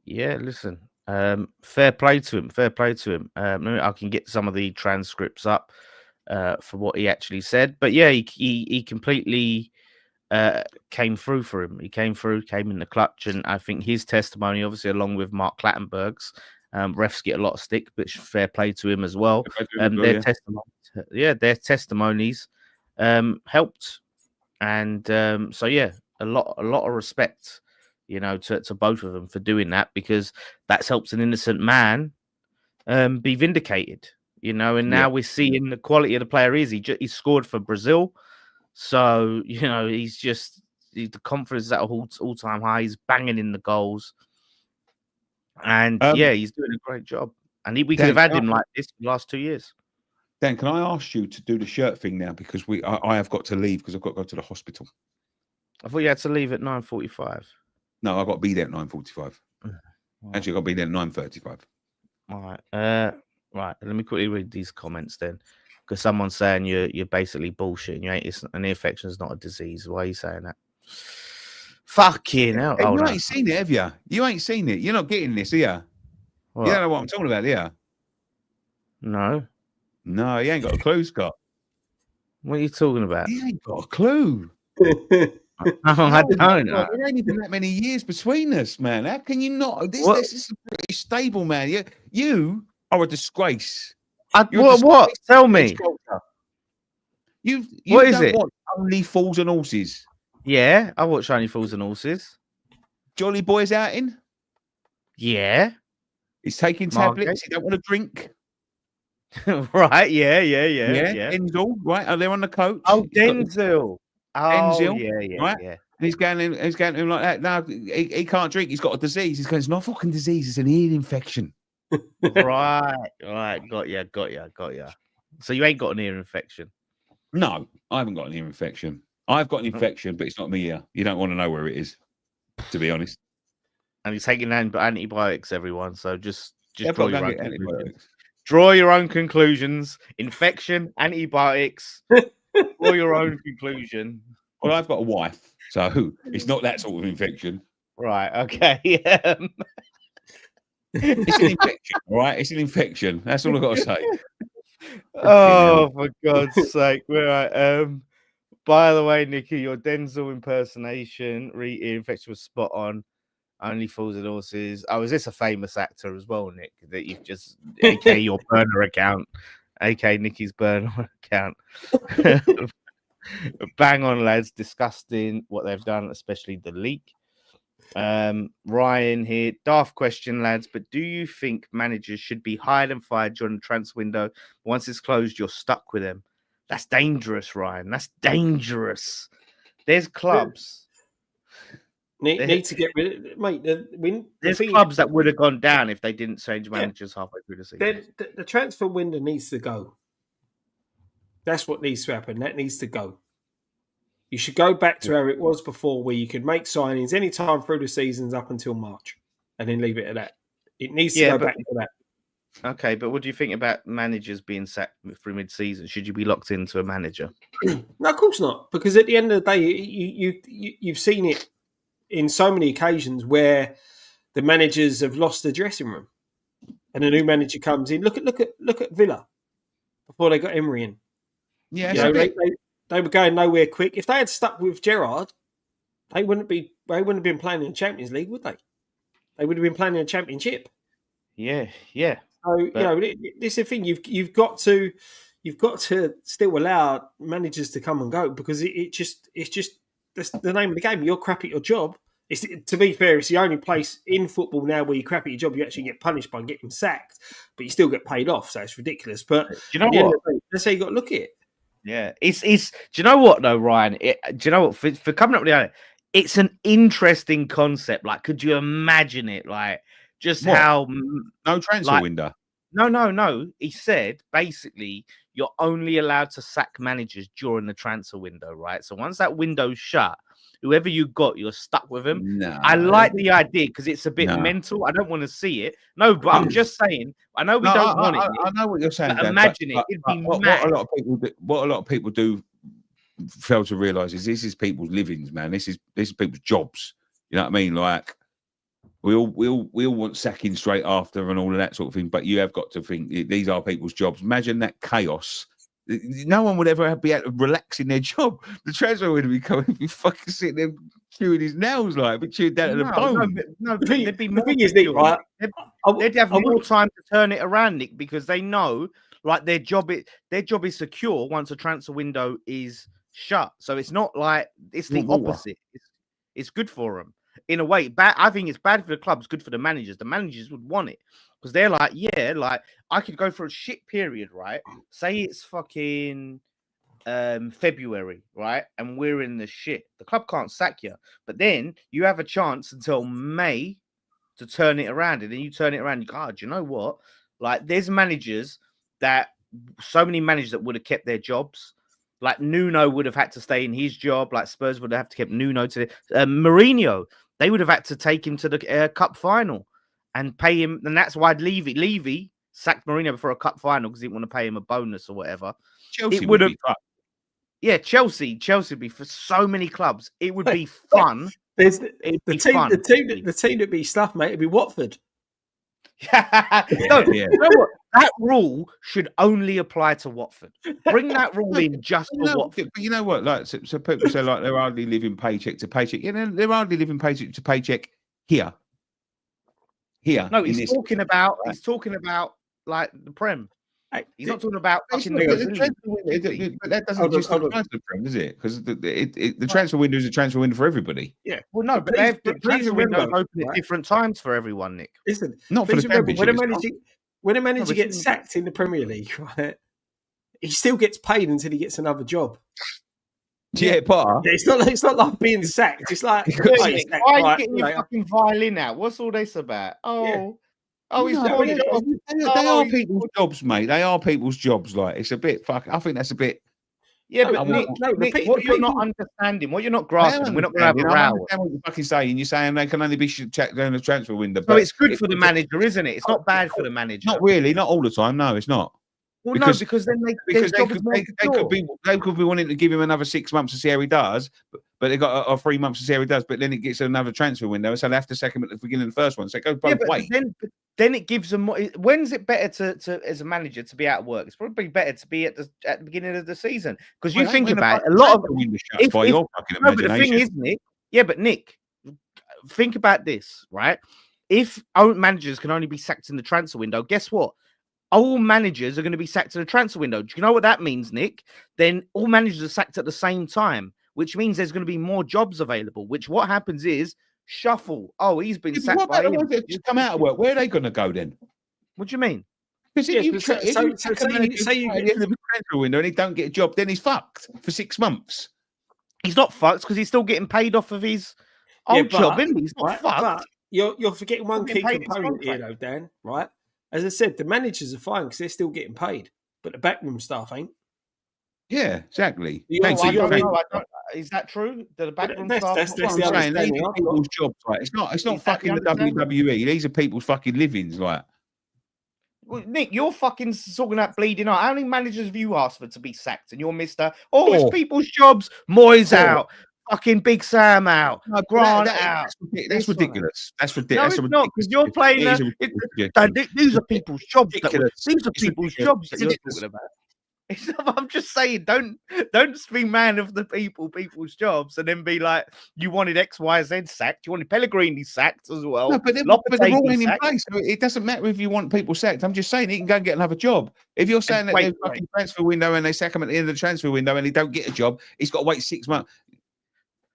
Yeah, listen. Fair play to him. I can get some of the transcripts up for what he actually said. But yeah, he completely came through for him. He came in the clutch, and I think his testimony, obviously, along with Mark Clattenburg's, refs get a lot of stick, but fair play to him as well. Their testimonies helped, and so yeah, a lot of respect, to both of them for doing that, because that helps an innocent man be vindicated. And now we're seeing the quality of the player is. He scored for Brazil. So, he's the confidence at all-time high. He's banging in the goals. And, he's doing a great job. And we could have had him like this for the last 2 years. Dan, can I ask you to do the shirt thing now? Because I have got to leave because I've got to go to the hospital. I thought you had to leave at 9:45. No, I've got to be there at 9:45. Actually, I've got to be there at 9:35. All right. Right, let me quickly read these comments then, because someone's saying you're basically bullshitting. An ear infection is not a disease. Why are you saying that? Fucking hell! Hey, you ain't seen it, have you? You ain't seen it. You're not getting this, are you? What? You don't know what I'm talking about, do you? No, you ain't got a clue, Scott. What are you talking about? You ain't got a clue. I don't. There ain't even that many years between us, man. How can you not? This is pretty stable, man. You are a disgrace. What? Tell me. You what is it? Watch Only Fools and Horses. Yeah, I watch Only Fools and Horses. Jolly Boy's outing. Yeah. He's taking tablets. He don't want to drink. Right. Yeah. Denzel. Right. Are they on the coach? Oh, Denzel. Denzel. Right. Yeah. And he's going to him like that. No, he can't drink. He's got a disease. He's going, it's not a fucking disease. It's an ear infection. Right. Got ya. So you ain't got an ear infection? No, I haven't got an ear infection. I've got an infection, but it's not me here. You don't want to know where it is, to be honest. And he's taking antibiotics, everyone. So just draw your own conclusions. Draw your own conclusions. Infection, antibiotics. Draw your own conclusion. Well, I've got a wife, so it's not that sort of infection. Right. Okay. It's an infection, all right? It's an infection. That's all I've got to say. Oh, for God's sake. Right. By the way, Nicky, your Denzel impersonation, ear infection was spot on. Only Fools and Horses. Oh, is this a famous actor as well, Nick? That you've just, aka your burner account, aka Nicky's burner account. Bang on, lads. Disgusting what they've done, especially the leak. Ryan here. Daft question, lads, but do you think managers should be hired and fired during the transfer window? Once it's closed, you're stuck with them. That's dangerous, Ryan. That's dangerous. There's clubs. Need to get rid of mate. There's clubs that would have gone down if they didn't change managers halfway through the season. The transfer window needs to go. That's what needs to happen. That needs to go. You should go back to how it was before, where you could make signings any time through the seasons up until March, and then leave it at that. It needs to go back to that. Okay, but what do you think about managers being sacked through mid-season? Should you be locked into a manager? No, of course not. Because at the end of the day, you've seen it in so many occasions where the managers have lost the dressing room, and a new manager comes in. Look at Villa before they got Emery in. Yeah, they were going nowhere quick. If they had stuck with Gerrard, they wouldn't have been playing in the Champions League, would they? They would have been playing in the Championship. Yeah. So this is the thing. You've got to still allow managers to come and go, because it's just that's the name of the game. You're crap at your job. To be fair, it's the only place in football now where you crap at your job, you actually get punished by getting sacked, but you still get paid off. So it's ridiculous. But do you know what? That's how you got to look at it. Yeah, it's. Do you know what though, Ryan? Do you know what? For coming up with the, it's an interesting concept. Like, could you imagine it? Like, just how no transfer window. No. He said basically you're only allowed to sack managers during the transfer window, right? So once that window's shut, whoever you got, you're stuck with them. No. I like the idea because it's a bit mental. I don't want to see it. No, but I'm just saying. I know we don't want it. I know what you're saying. But imagine it. It'd be mad. What a lot of people do fail to realise is this is people's livings, man. This is people's jobs. You know what I mean? Like we all want sacking straight after and all of that sort of thing. But you have got to think these are people's jobs. Imagine that chaos. No one would ever be able to relax in their job. The transfer would be coming, be fucking sitting there chewing his nails, like be chewed down to the bone. No, there'd be more. Is, Nick, right? They'd have more time to turn it around, Nick, because they know, like their job is secure once a transfer window is shut. So it's not like it's the opposite. It's good for them in a way. I think it's bad for the clubs, good for the managers. The managers would want it. Because they're like, like I could go for a shit period, right? Say it's fucking February, right? And we're in the shit. The club can't sack you. But then you have a chance until May to turn it around. And then you turn it around. You go, do you know what? Like there's so many managers that would have kept their jobs. Like Nuno would have had to stay in his job. Like Spurs would have to keep Nuno to Mourinho. They would have had to take him to the cup final. And pay him, and that's why Levy sacked Mourinho before a cup final because he didn't want to pay him a bonus or whatever. Chelsea would have, Chelsea would be for so many clubs. It would be fun. The team that be stuff, mate, it'd be Watford. You know what? That rule should only apply to Watford. Bring that rule in just for Watford. But you know what? Like, so people say like they're hardly living paycheck to paycheck. They're hardly living paycheck to paycheck here. No, he's talking about like the Prem. He's not talking about fucking but that doesn't just apply to the Prem, does it? Because the transfer window is a transfer window for everybody. Yeah. Well, no, but the transfer window open at different times for everyone, Nick. Listen, not for the championship. When a manager gets sacked in the Premier League, right, he still gets paid until he gets another job. Yeah, Potter. Yeah, it's not like being sacked. It's like why are you getting your fucking violin out? What's all this about? He's they are people's jobs, mate. They are people's jobs. Like it's a bit fuck. I think that's a bit. Yeah, but Nick, what you're not understanding, what you're not grasping, we're not going to have a row. I understand what you're fucking saying. You're saying they can only be checked down the transfer window. So it's good for the manager, isn't it? It's not bad for the manager. Not really, not all the time. No, it's not. Well, because then they could be wanting to give him another 6 months to see how he does, but they got 3 months to see how he does. But then it gets another transfer window, so they have to sack him at the beginning of the first one. So it goes both ways. Then it gives them more. When's it better to as a manager to be out of work? It's probably better to be at the beginning of the season because you think about it, a lot of your fucking imagination. But the thing is, Nick. Yeah, but Nick, think about this, right? If managers can only be sacked in the transfer window, guess what? All managers are going to be sacked in the transfer window. Do you know what that means, Nick? Then all managers are sacked at the same time, which means there's going to be more jobs available, which what happens is shuffle. Oh, he's been sacked. What about the ones that just come out of work? Where are they going to go then? What do you mean? Because if you say you get in the transfer window and he don't get a job, then he's fucked for 6 months. He's not fucked because he's still getting paid off of his old job, isn't he? He's not fucked. But you're forgetting one key paid his component here, though, Dan. Right? As I said, the managers are fine because they're still getting paid, but the backroom staff ain't. Yeah, exactly. I don't know. Is that true? The backroom staff. That's what I'm saying. These are people's jobs. Right? It's not fucking the WWE. These are people's fucking livings. Like, well, Nick, you're fucking talking about bleeding out. How many managers have you asked for to be sacked? And you're Mister. Oh, it's people's jobs. Moyes out. Fucking Big Sam out. No, Grant out. That's ridiculous. That's No, ridiculous. it's not, because you're playing. These are people's jobs. These are people's jobs that you're talking about. I'm just saying, don't be man of the people's jobs, and then be like, you wanted X, Y, Z sacked, you wanted Pellegrini sacked as well. No, but they're all in place. So it doesn't matter if you want people sacked. I'm just saying he can go and get another job. If you're saying that there's fucking transfer window and they sack him at the end of the transfer window and he don't get a job, he's got to wait 6 months.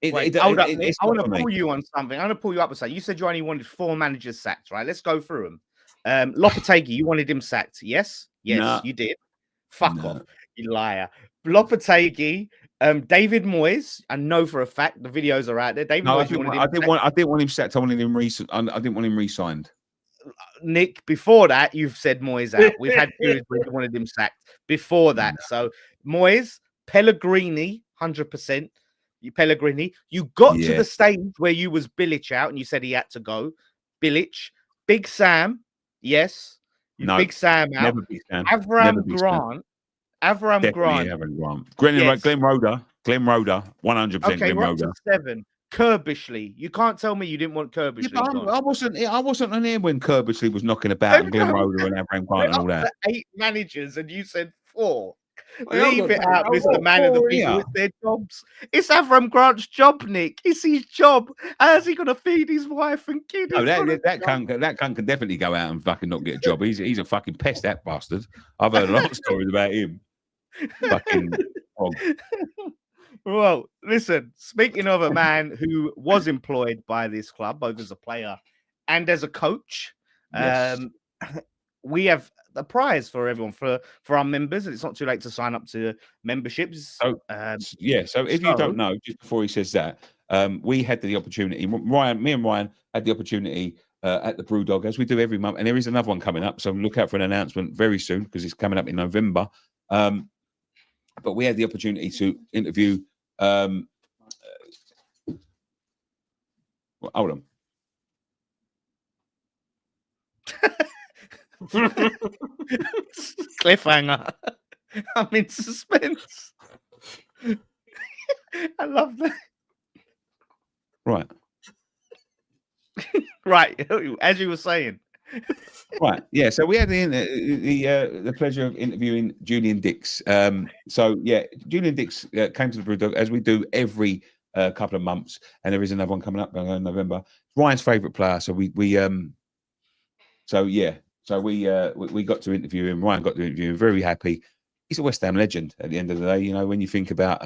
Hold up, I want to pull you on something. I want to pull you up and say, you said you only wanted 4 managers sacked, right? Let's go through them. Lopetegui, you wanted him sacked, yes? Yes, no. You did. Fuck off, you liar. Lopetegui, David Moyes, I know for a fact the videos are out there. David Moyes, I didn't want him sacked. I wanted him I didn't want him re-signed. Nick, before that, you've said Moyes out. We've had periods where you wanted him sacked. Before that, so Moyes, Pellegrini, 100%. Pellegrini, you got to the stage where you was Bilic out and you said he had to go. Bilic, Big Sam, yes. Big Sam out. Never Big Sam. Avram Grant. Glenn Roeder, 100%. Okay, Glenn Roeder. 7. Kirbishley. You can't tell me you didn't want Kirbishley. Yeah, I wasn't on here when Kirbishley was knocking about and Glenn Roeder and Avram Grant and all that. 8 managers and you said 4. Leave it out, Mr. Man of the People. It's their jobs. It's Avram Grant's job, Nick. It's his job. How's he gonna feed his wife and kid? No, that cunt can definitely go out and fucking not get a job. He's a fucking pest, that bastard. I've heard a lot of stories about him. Fucking hog. Well, listen, speaking of a man who was employed by this club, both as a player and as a coach, we have a prize for everyone, for our members, and it's not too late to sign up to memberships. So if you don't know, just before he says that, we had the opportunity, me and Ryan had the opportunity at the Brewdog, as we do every month, and there is another one coming up, so look out for an announcement very soon, because it's coming up in November. But we had the opportunity to interview hold on. Cliffhanger. I'm in suspense. I love that. Right. Right. As you were saying. Right. Yeah. So we had the pleasure of interviewing Julian Dix. Julian Dix came to the Brewdog, as we do every couple of months, and there is another one coming up in November. Ryan's favourite player. So we got to interview him. Ryan got to interview him. Very happy. He's a West Ham legend at the end of the day. You know, when you think about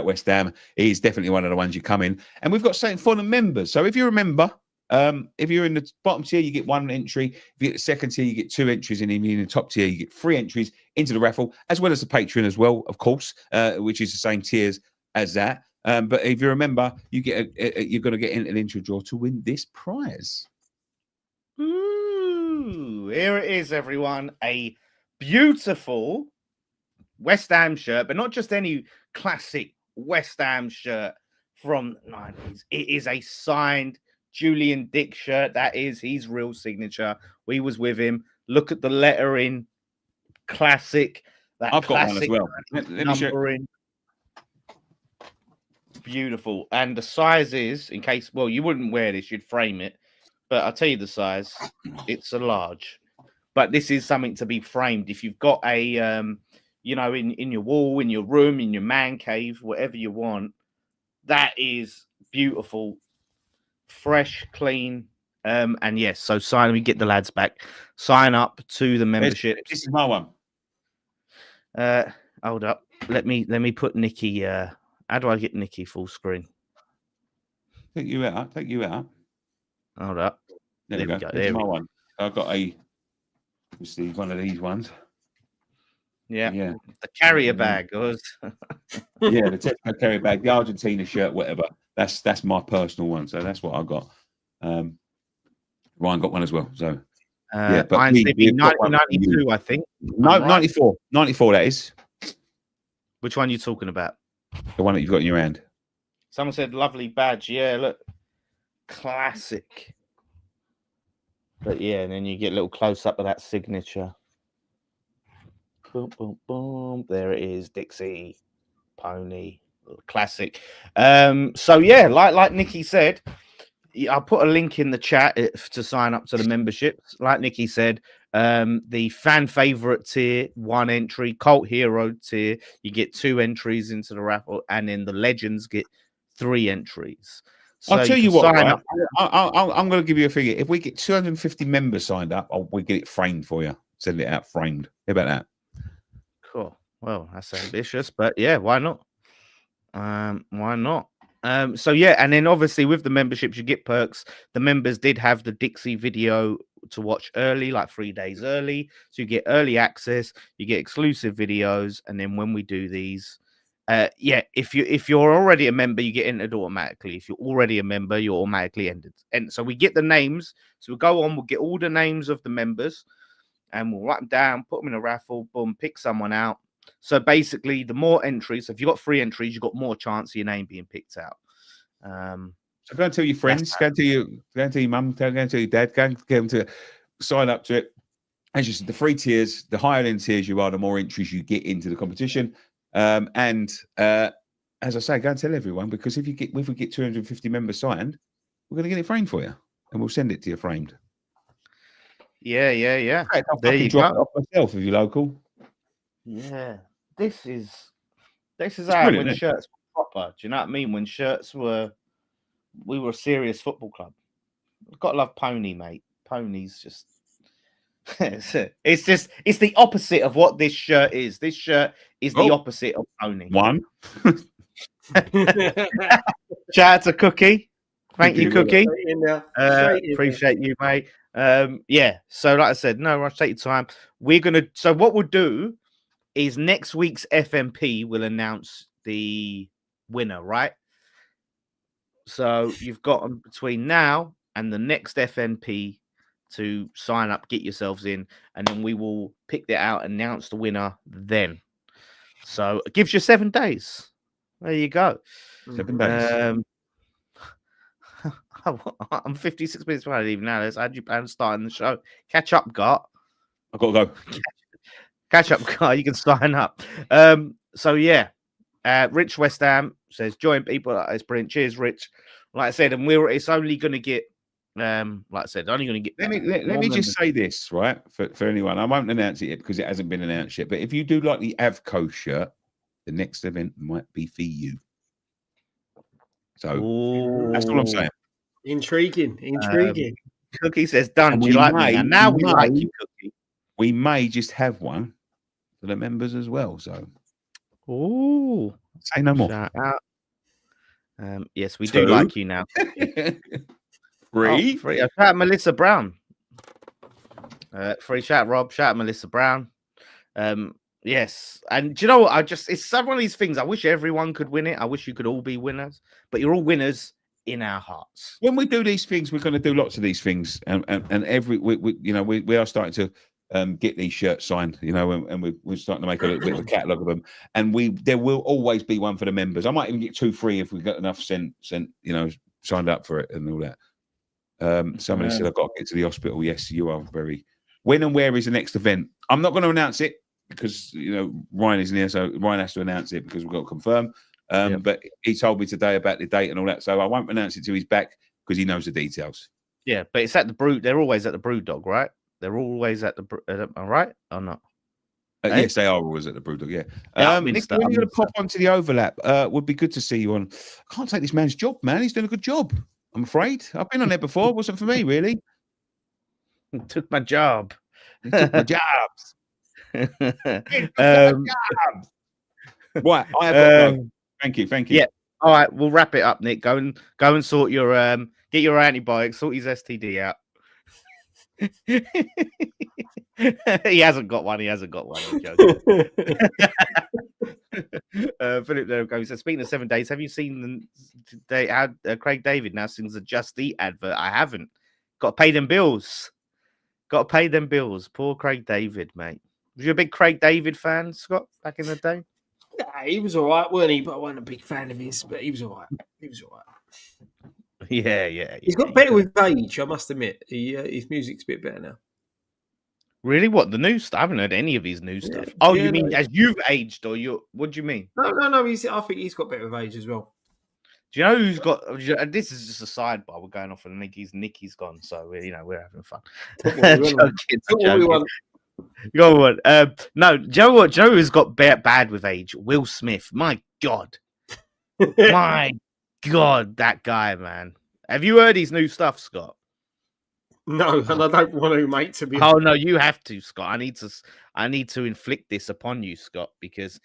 West Ham, he's definitely one of the ones you come in. And we've got something for the members. So if you remember, if you're in the bottom tier, you get 1 entry. If you get the second tier, you get 2 entries. And if you're in the top tier, you get 3 entries into the raffle, as well as the Patreon as well, of course, which is the same tiers as that. But if you remember, you're going to get into the intro draw to win this prize. Ooh, here it is, everyone. A beautiful West Ham shirt, but not just any classic West Ham shirt from the 90s. It is a signed Julian Dix shirt. That is his real signature. We was with him. Look at the lettering. Classic. I've got one as well. Let me show. Beautiful. And the size is, in case, well, you wouldn't wear this, you'd frame it. But I'll tell you the size. It's a large. But this is something to be framed. If you've got a, in your wall, in your room, in your man cave, whatever you want, that is beautiful. Fresh, clean. And yes, so sign. We get the lads back. Sign up to the membership. This is my one. Hold up. Let me put Nikki. How do I get Nikki full screen? Take you out. Hold up. There we go. This is my one. I've got obviously one of these ones. Yeah. Yeah. The carrier bag was. Yeah, the Tesco carrier bag, the Argentina shirt, whatever. That's my personal one. So that's what I got. Ryan got one as well. So yeah, but Iron Sippy, we've got one from you. 1992, I think. No, I'm right. 94 that is. Which one are you talking about? The one that you've got in your hand. Someone said lovely badge. Yeah, look. Classic. But yeah, and then you get a little close up of that signature. Boom, boom, boom. There it is, Dixie Pony. Classic. So yeah, like Nikki said, I'll put a link in the chat to sign up to the memberships. Like Nikki said, the fan favorite tier, 1 entry, cult hero tier, you get 2 entries into the raffle, and then the legends get 3 entries. So I'll tell you what, right? up. I'm going to give you a figure. If we get 250 members signed up, we get it framed for you. Send it out framed. How about that? Cool. Well, that's ambitious, but yeah, why not? Why not? So yeah, and then obviously with the memberships, you get perks. The members did have the Dixie video to watch early, like 3 days early. So you get early access, you get exclusive videos, and then when we do these, yeah, if you're already a member, you get entered automatically. If you're already a member, you're automatically entered. And so we get the names. So we'll go on, we'll get all the names of the members, and we'll write them down, put them in a raffle, boom, pick someone out. So basically, the more entries, if you've got 3 entries, you've got more chance of your name being picked out. So go and tell your friends, go and tell your mum, go and tell your dad, go and get them to sign up to it. As you said, the 3 tiers, the higher end tiers you are, the more entries you get into the competition. And as I say, go and tell everyone, because if we get 250 members signed, we're going to get it framed for you, and we'll send it to you framed. Yeah. I'll there you drop go. it off myself if you're local. Yeah, this is how when shirts were proper. Do you know what I mean? When we were a serious football club. I've got to love Pony, mate. Pony's just it's the opposite of what this shirt is. This shirt is the opposite of Pony. One. Shout out to Cookie. Thank you, Cookie. Appreciate you, mate. Yeah. So like I said, no rush, take your time. So what we'll do is next week's FNP will announce the winner, right? So you've got between now and the next FNP to sign up, get yourselves in, and then we will pick that out, announce the winner then. So it gives you 7 days. There you go. 7 days. I'm 56 minutes behind even now. Let's add you plan starting the show. Catch up, Gart. I've got to go. Catch up, Gart. You can sign up. So yeah. Rich West Ham says, join people. It's brilliant. Cheers, Rich. Like I said, and it's only going to get, like I said, only going to get. Let me just say this, right, for anyone. I won't announce it yet because it hasn't been announced yet. But if you do like the Avco shirt, the next event might be for you. So that's all I'm saying. Intriguing. Cookie says, done. Do you like me? And now we like you, Cookie. We may just have one for the members as well. So. Oh, say no more. Shout out. Yes, we do like you now. Free. Shout out Melissa Brown. Free shout out Rob. Shout out Melissa Brown. Yes, and do you know what? It's one of these things. I wish everyone could win it. I wish you could all be winners, but you're all winners in our hearts. When we do these things, we're going to do lots of these things, and we are starting to. Get these shirts signed, and we're starting to make a little bit of a catalogue of them. And there will always be one for the members. I might even get 2 free if we got enough sent, signed up for it and all that. Somebody said I've got to get to the hospital. Yes, you are very. When and where is the next event? I'm not going to announce it because Ryan isn't here, so Ryan has to announce it because we've got to confirm. But he told me today about the date and all that, so I won't announce it till he's back because he knows the details. Yeah, but it's at the Brew. They're always at the Brew Dog, right? They're always at the right or not? Yes, they are always at the Brewdog. Yeah. Nick, when you're going to pop onto the overlap, would be good to see you on. I can't take this man's job, man. He's doing a good job. I'm afraid. I've been on there before. It wasn't for me, really. Took my job. He took my jobs. Right. I have got to go. Thank you. Yeah. All right. We'll wrap it up, Nick. Go and sort your get your antibiotics. Sort his STD out. He hasn't got one. I'm joking. Philip there goes. Speaking of 7 days, have you seen Craig David now sings a Just Eat advert? I haven't. Got to pay them bills. Poor Craig David, mate. Was you a big Craig David fan, Scott, back in the day? Yeah, he was all right, weren't he? But I wasn't a big fan of his. But he was all right. Yeah. He's got better with age, I must admit. His music's a bit better now. Really? What, the new stuff? I haven't heard any of his new stuff. Oh, you mean as you've aged, or you? What do you mean? No. I think he's got better with age as well. Do you know who's got? This is just a sidebar. We're going off on Nicky's gone, so we're having fun. Joking. Go on. No, do you know what? Joe has got bad with age. Will Smith. My God. My God, that guy, man. Have you heard his new stuff, Scott? No, and I don't want to, mate. To be honest. Oh no, you have to, Scott. I need to inflict this upon you, Scott, because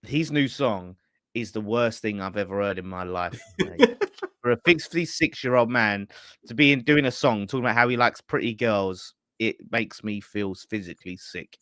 his new song is the worst thing I've ever heard in my life. Mate. For a 56-year-old man to be doing a song talking about how he likes pretty girls, it makes me feel physically sick.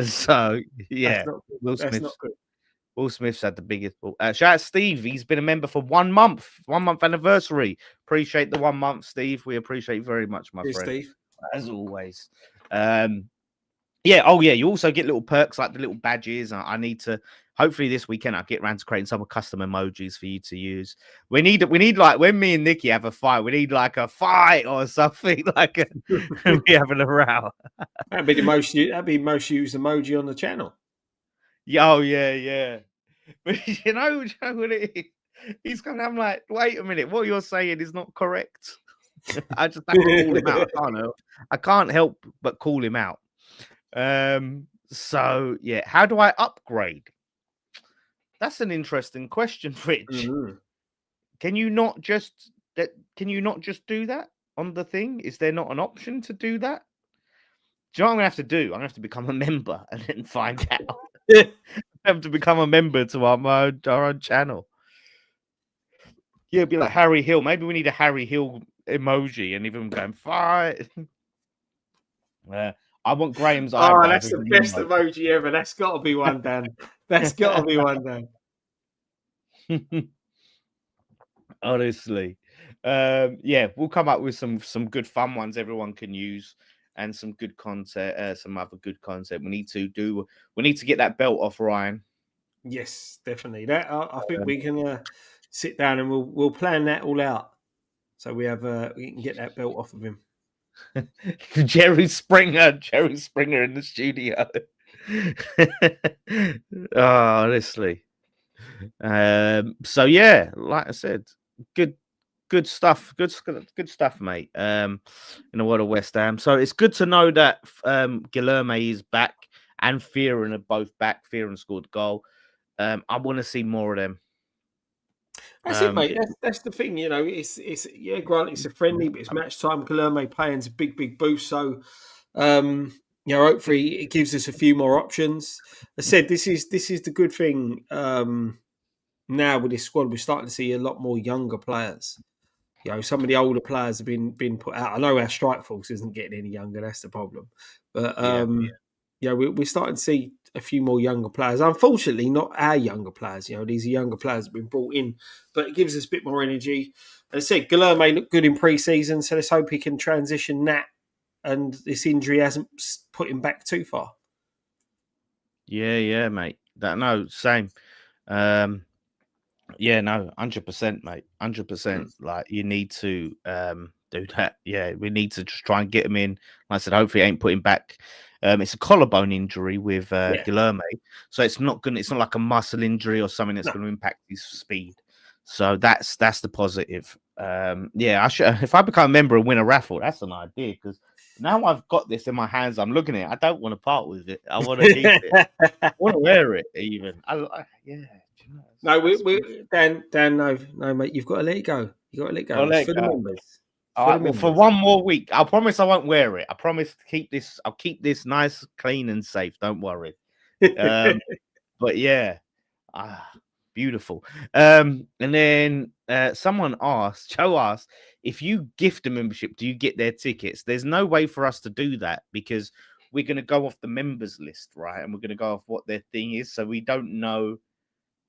So yeah, Will Smith's had the biggest ball. Shout out Steve. He's been a member for 1 month. 1 month anniversary. Appreciate the 1 month, Steve. We appreciate very much, my friend. Steve. As always. Yeah. Oh, yeah. You also get little perks like the little badges. I need to. Hopefully this weekend I'll get around to creating some custom emojis for you to use. We need like when me and Nikki have a fight. We need like a fight or something like we having a row. That'd be the most used emoji on the channel. Oh yeah. But you know what it is? He's coming. I'm like, wait a minute. What you're saying is not correct. I just have to call him out. I can't help but call him out. So yeah, how do I upgrade? That's an interesting question, Rich. Mm-hmm. Can you not just do that on the thing? Is there not an option to do that? Do you know what I'm gonna have to do? I'm gonna have to become a member and then find out. I have to become a member to our own channel. Yeah, it'd be like Harry Hill. Maybe we need a Harry Hill emoji and even going fight. I want Graham's eyebrows. Oh, that's the best emoji ever. That's got to be one, Dan. That's got to be one, Dan. Honestly. Yeah, we'll come up with some good fun ones everyone can use and some good content, some other good content. We need to get that belt off Ryan. Yes, definitely. That I think we can sit down and we'll plan that all out. So we can get that belt off of him. Jerry Springer in the studio. Oh, honestly. So yeah, like I said, good stuff, good stuff, mate. In the world of West Ham. So it's good to know that Guilherme is back and Fearon are both back. Fearon scored a goal. I want to see more of them. That's it, mate. That's the thing, It's granted it's a friendly, but it's match time. Guilherme playing's a big boost. So, hopefully it gives us a few more options. I said this is the good thing. Now with this squad, we're starting to see a lot more younger players. Some of the older players have been put out. I know our strike force isn't getting any younger. That's the problem. But we're starting to see a few more younger players. Unfortunately, not our younger players. These are younger players that have been brought in, but it gives us a bit more energy. As I said, Guilherme looked good in pre-season, so let's hope he can transition that, and this injury hasn't put him back too far. Yeah, mate. Same. 100%, mate. 100%. Like you need to do that. Yeah, we need to just try and get him in. Like I said, hopefully, ain't put him back. It's a collarbone injury with Guilherme, so it's not like a muscle injury or something that's going to impact his speed. So that's the positive. I should. If I become a member and win a raffle, that's an idea because now I've got this in my hands. I'm looking at it. I don't want to part with it. I want to keep it. I want to wear it even. No, Dan. No, mate. You've got to let it go. You got to let it go. For the members. For 1 more week, I promise I won't wear it. I promise to keep this. I'll keep this nice, clean, and safe. Don't worry. But yeah, beautiful. And then someone asked, Joe asked, if you gift a membership, do you get their tickets? There's no way for us to do that because we're going to go off the members list, right? And we're going to go off what their thing is. So we don't know,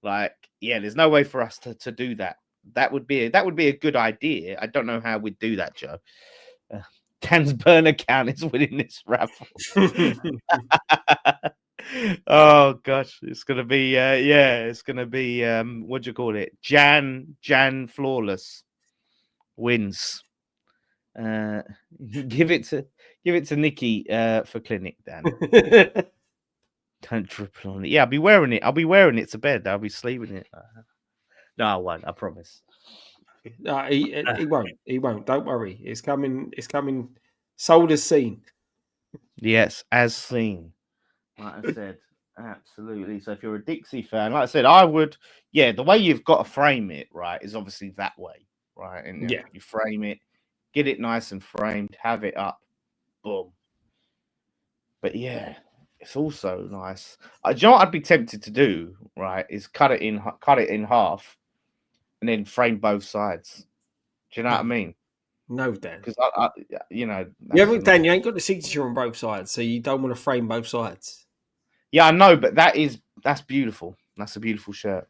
like, yeah, there's no way for us to do that. That would be a good idea. I don't know how we'd do that, Joe. Dan's burn account is winning this raffle. Oh gosh, it's gonna be it's gonna be what do you call it? Jan Flawless wins. Give it to Nikki for clinic, Dan. Don't triple on it. Yeah, I'll be wearing it to bed. I'll be sleeping it. No, I won't. I promise. No, he won't. He won't. Don't worry. It's coming. It's coming. Sold as seen. Yes, as seen. Like I said, absolutely. So if you're a Dixie fan, like I said, I would. Yeah, the way you've got to frame it, right, is obviously that way, right? And you frame it, get it nice and framed, have it up, boom. But yeah, it's also nice. Do you know what I'd be tempted to do? Right, is cut it in half, and then frame both sides. Do you know what I mean? No, Dan. Because I Dan, you ain't got the signature on both sides, so you don't want to frame both sides. Yeah, I know, but that's beautiful. That's a beautiful shirt.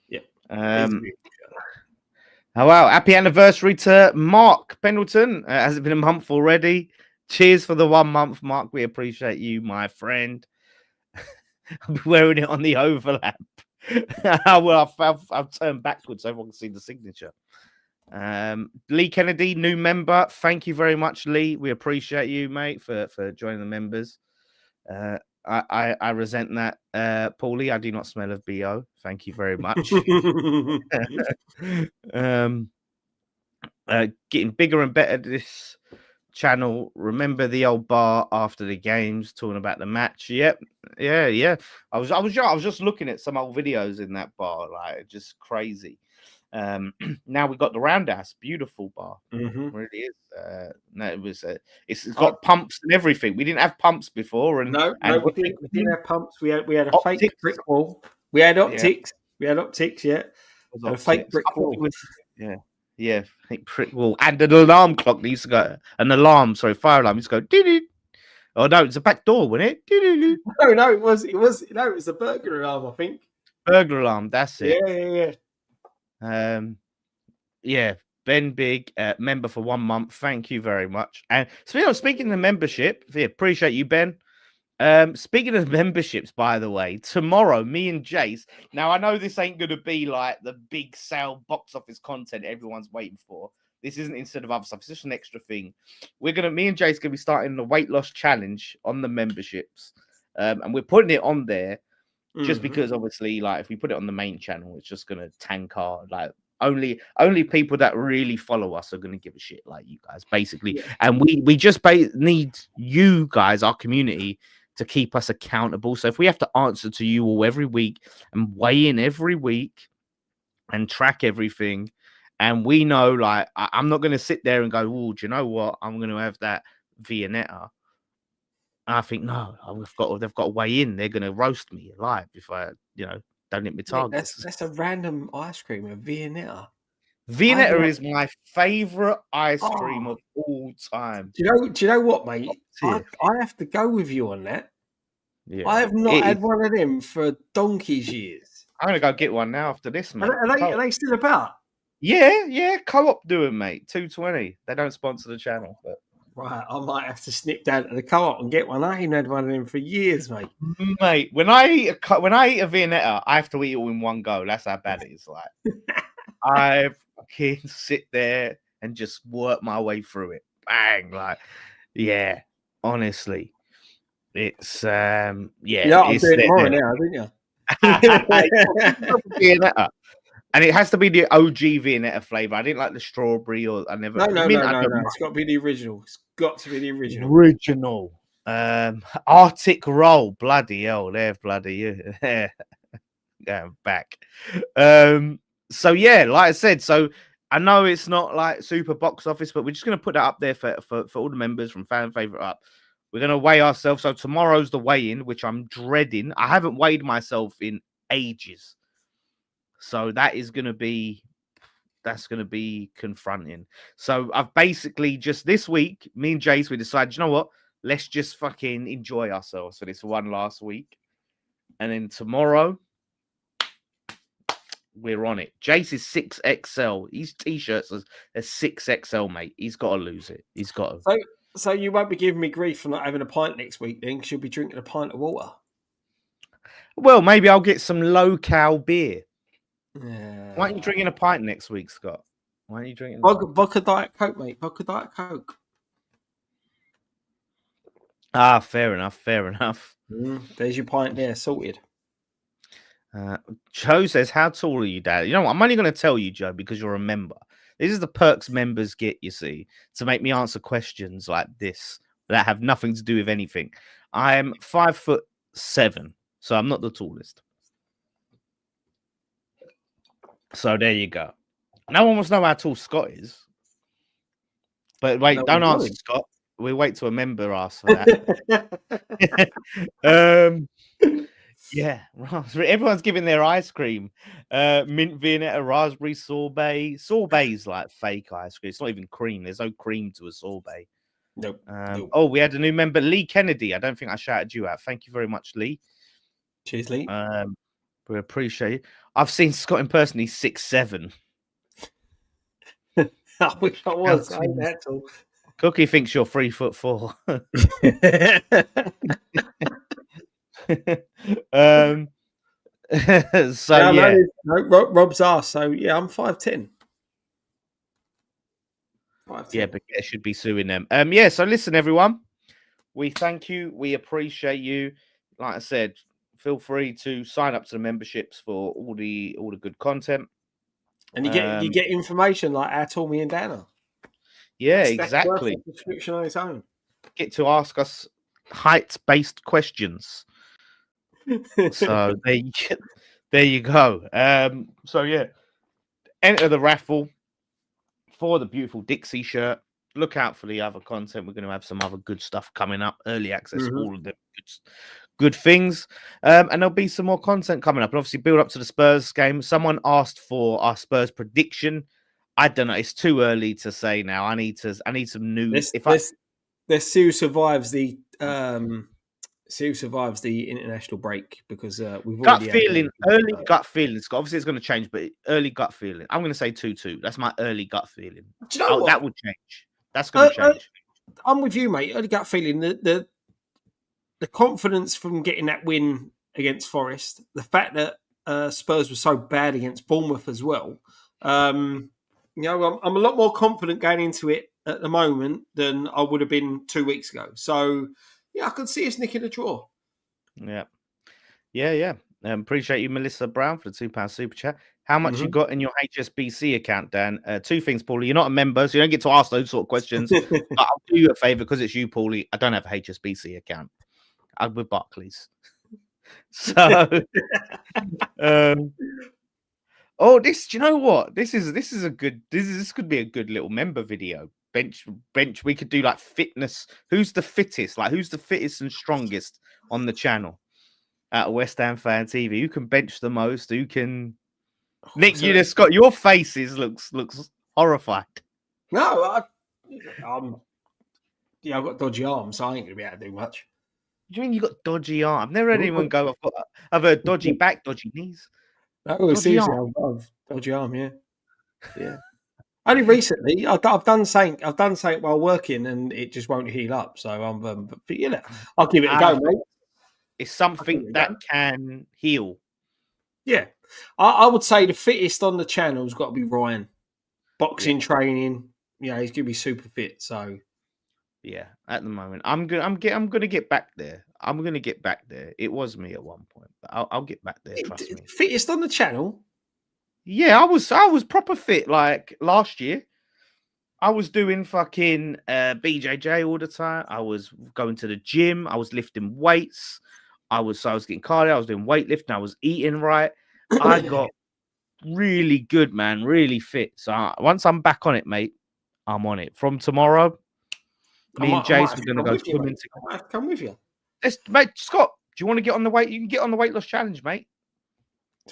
Yeah. Oh wow! Happy anniversary to Mark Pendleton. Has it been a month already? Cheers for the 1 month, Mark. We appreciate you, my friend. I'll be wearing it on the overlap. Well, I've turned backwards so everyone can see the signature. Lee Kennedy, new member. Thank you very much, Lee. We appreciate you, mate, for joining the members. I resent that, Paulie. I do not smell of BO. Thank you very much. Getting bigger and better this channel. Remember the old bar after the games talking about the match? Yep. Yeah. I was just looking at some old videos in that bar, like just crazy. Now we got the Roundhouse, beautiful bar. Where it is. No, it was. It's got pumps and everything. We didn't have pumps before, and we didn't have pumps. We had a optics. Fake brick wall. We had optics. Yeah. We had optics. Yeah, and a fake brick wall. Yeah, fake brick wall, and an alarm clock that used to go. An alarm, fire alarm used to go. Doo-doo. Oh no, it's a back door, wasn't it? Doo-doo-doo. No, it was a burglar alarm, I think. Burglar alarm. That's it. Yeah. Ben Big, member for 1 month. Thank you very much. And speaking of membership, appreciate you, Ben. Speaking of memberships, by the way, tomorrow, me and Jace. Now, I know this ain't going to be like the big sale box office content everyone's waiting for. This isn't instead of other stuff. It's just an extra thing. Me and Jace going to be starting the weight loss challenge on the memberships. And we're putting it on there. Just because, obviously, like if we put it on the main channel, it's just gonna tank our only people that really follow us are gonna give a shit, like you guys, basically. Yeah. And we just need you guys, our community, to keep us accountable. So if we have to answer to you all every week and weigh in every week and track everything, and we know, like, I'm not gonna sit there and go, "Oh, do you know what? I'm gonna have that Viennetta." I think no, they've got to weigh in. They're going to roast me alive if I, don't hit my target. That's a random ice cream, a Viennetta. Viennetta is my favorite ice cream of all time. Do you know what, mate? I have to go with you on that. Yeah, I have not had one of them for donkey's years. I'm going to go get one now after this, mate. Are they still about? Yeah. Co-op doing, mate. $2.20. They don't sponsor the channel, but. Right, I might have to snip down to the co-op and get one. I ain't had one of them for years, mate. Mate, when I eat a Viennetta, I have to eat it all in one go. That's how bad it is. Like, I can sit there and just work my way through it. Bang, like, yeah. Honestly, it's Yeah, I'm doing it tomorrow now, didn't you? Viennetta. And it has to be the OG Viennetta flavor. I didn't like the strawberry, or I never. No. It's got to be the original. It's got to be the original. Original. Arctic roll. Bloody hell, they're bloody. Yeah. Going back. So yeah, like I said, so I know it's not like super box office, but we're just gonna put that up there for all the members from fan favorite up. We're gonna weigh ourselves. So tomorrow's the weigh-in, which I'm dreading. I haven't weighed myself in ages. So that's going to be confronting. So I've basically just this week, me and Jace, we decided, you know what? Let's just fucking enjoy ourselves for this one last week. And then tomorrow, we're on it. Jace is 6XL. His t-shirts are 6XL, mate. He's got to lose it. He's got to. So you won't be giving me grief for not having a pint next week then, because you'll be drinking a pint of water. Well, maybe I'll get some low-cal beer. Yeah. Why aren't you drinking a pint next week, Scott? Why aren't you drinking vodka Diet Coke, mate? Vodka Diet Coke. Ah, fair enough. There's your pint there, sorted. Joe says, how tall are you, Dad? You know what? I'm only going to tell you, Joe, because you're a member. This is the perks members get, you see, to make me answer questions like this that have nothing to do with anything. I'm 5'7", so I'm not the tallest. So there you go. No one wants to know how tall Scott is. But wait, don't answer, Scott. We'll wait till a member asks for that. Yeah, everyone's giving their ice cream. Mint Viennetta, raspberry sorbet. Sorbet's like fake ice cream. It's not even cream. There's no cream to a sorbet. Nope. Oh, we had a new member, Lee Kennedy. I don't think I shouted you out. Thank you very much, Lee. Cheers, Lee. We appreciate it. I've seen Scott in person. He's 6'7". I wish I was. I ain't that tall. Cookie thinks you're 3'4". So yeah, Rob's asked. So yeah, I'm 5'10". Yeah, but it should be suing them. Yeah. So listen, everyone, we thank you. We appreciate you. Like I said, feel free to sign up to the memberships for all the good content. And you get information like how tall me and Dan are. Yeah, exactly. Description on its own. Get to ask us height-based questions. So there you go. So yeah, enter the raffle for the beautiful Dixie shirt. Look out for the other content. We're going to have some other good stuff coming up. Early access, all of the good things. And there'll be some more content coming up. And obviously build up to the Spurs game. Someone asked for our Spurs prediction. I don't know. It's too early to say now. I need some news. Sue survives the international break because we've gut feeling. Early gut feeling. Obviously, it's going to change, but early gut feeling. I'm going to say 2-2. That's my early gut feeling. Do you know what? That would change. That's going to change. I'm with you, mate. Early gut feeling. The confidence from getting that win against Forest, the fact that Spurs were so bad against Bournemouth as well. I'm a lot more confident going into it at the moment than I would have been 2 weeks ago. So, yeah, I can see us nicking a draw. Yeah. Appreciate you, Melissa Brown, for the £2 super chat. How much you got in your HSBC account, Dan? Two things, Paulie. You're not a member, so you don't get to ask those sort of questions. But I'll do you a favour because it's you, Paulie. I don't have a HSBC account. I'm with Barclays. So, do you know what? This could be a good little member video. Bench. We could do like fitness. Who's the fittest? Like who's the fittest and strongest on the channel at West Ham Fan TV? Who can bench the most? Who can? Nick, you just got your faces looks horrified. No, I've got dodgy arms, so I ain't gonna be able to do much. What do you mean you got dodgy arm? I've never heard anyone go. I've heard dodgy back, dodgy knees. No, seriously, I've dodgy arm. Yeah. Only recently, I've done something while working, and it just won't heal up. So but you know, I'll give it a go, mate. It's something that can heal. Yeah, I would say the fittest on the channel's got to be Ryan. Boxing training, he's going to be super fit. So, yeah, at the moment, I'm going to get back there. I'm going to get back there. It was me at one point, but I'll get back there. Trust me. Fittest on the channel. Yeah, I was proper fit. Like last year, I was doing fucking BJJ all the time. I was going to the gym. I was lifting weights. I was getting cardio. I was doing weightlifting. I was eating right. I got really good, man. Really fit. So once I'm back on it, mate, I'm on it. From tomorrow, me and Jace are going to go swimming together. I have to come with you. Mate, Scott, do you want to get on the weight? You can get on the weight loss challenge, mate.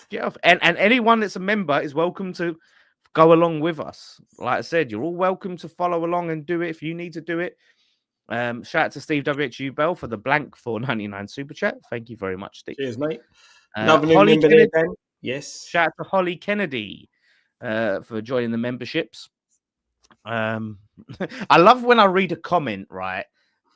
Get off. And anyone that's a member is welcome to go along with us. Like I said, you're all welcome to follow along and do it if you need to do it. Shout out to Steve WHU Bell for the blank $4.99 super chat. Thank you very much, Steve. Cheers, mate. Another new Holly member Kennedy, there, Dan. Yes. Shout out to Holly Kennedy for joining the memberships. I love when I read a comment, right,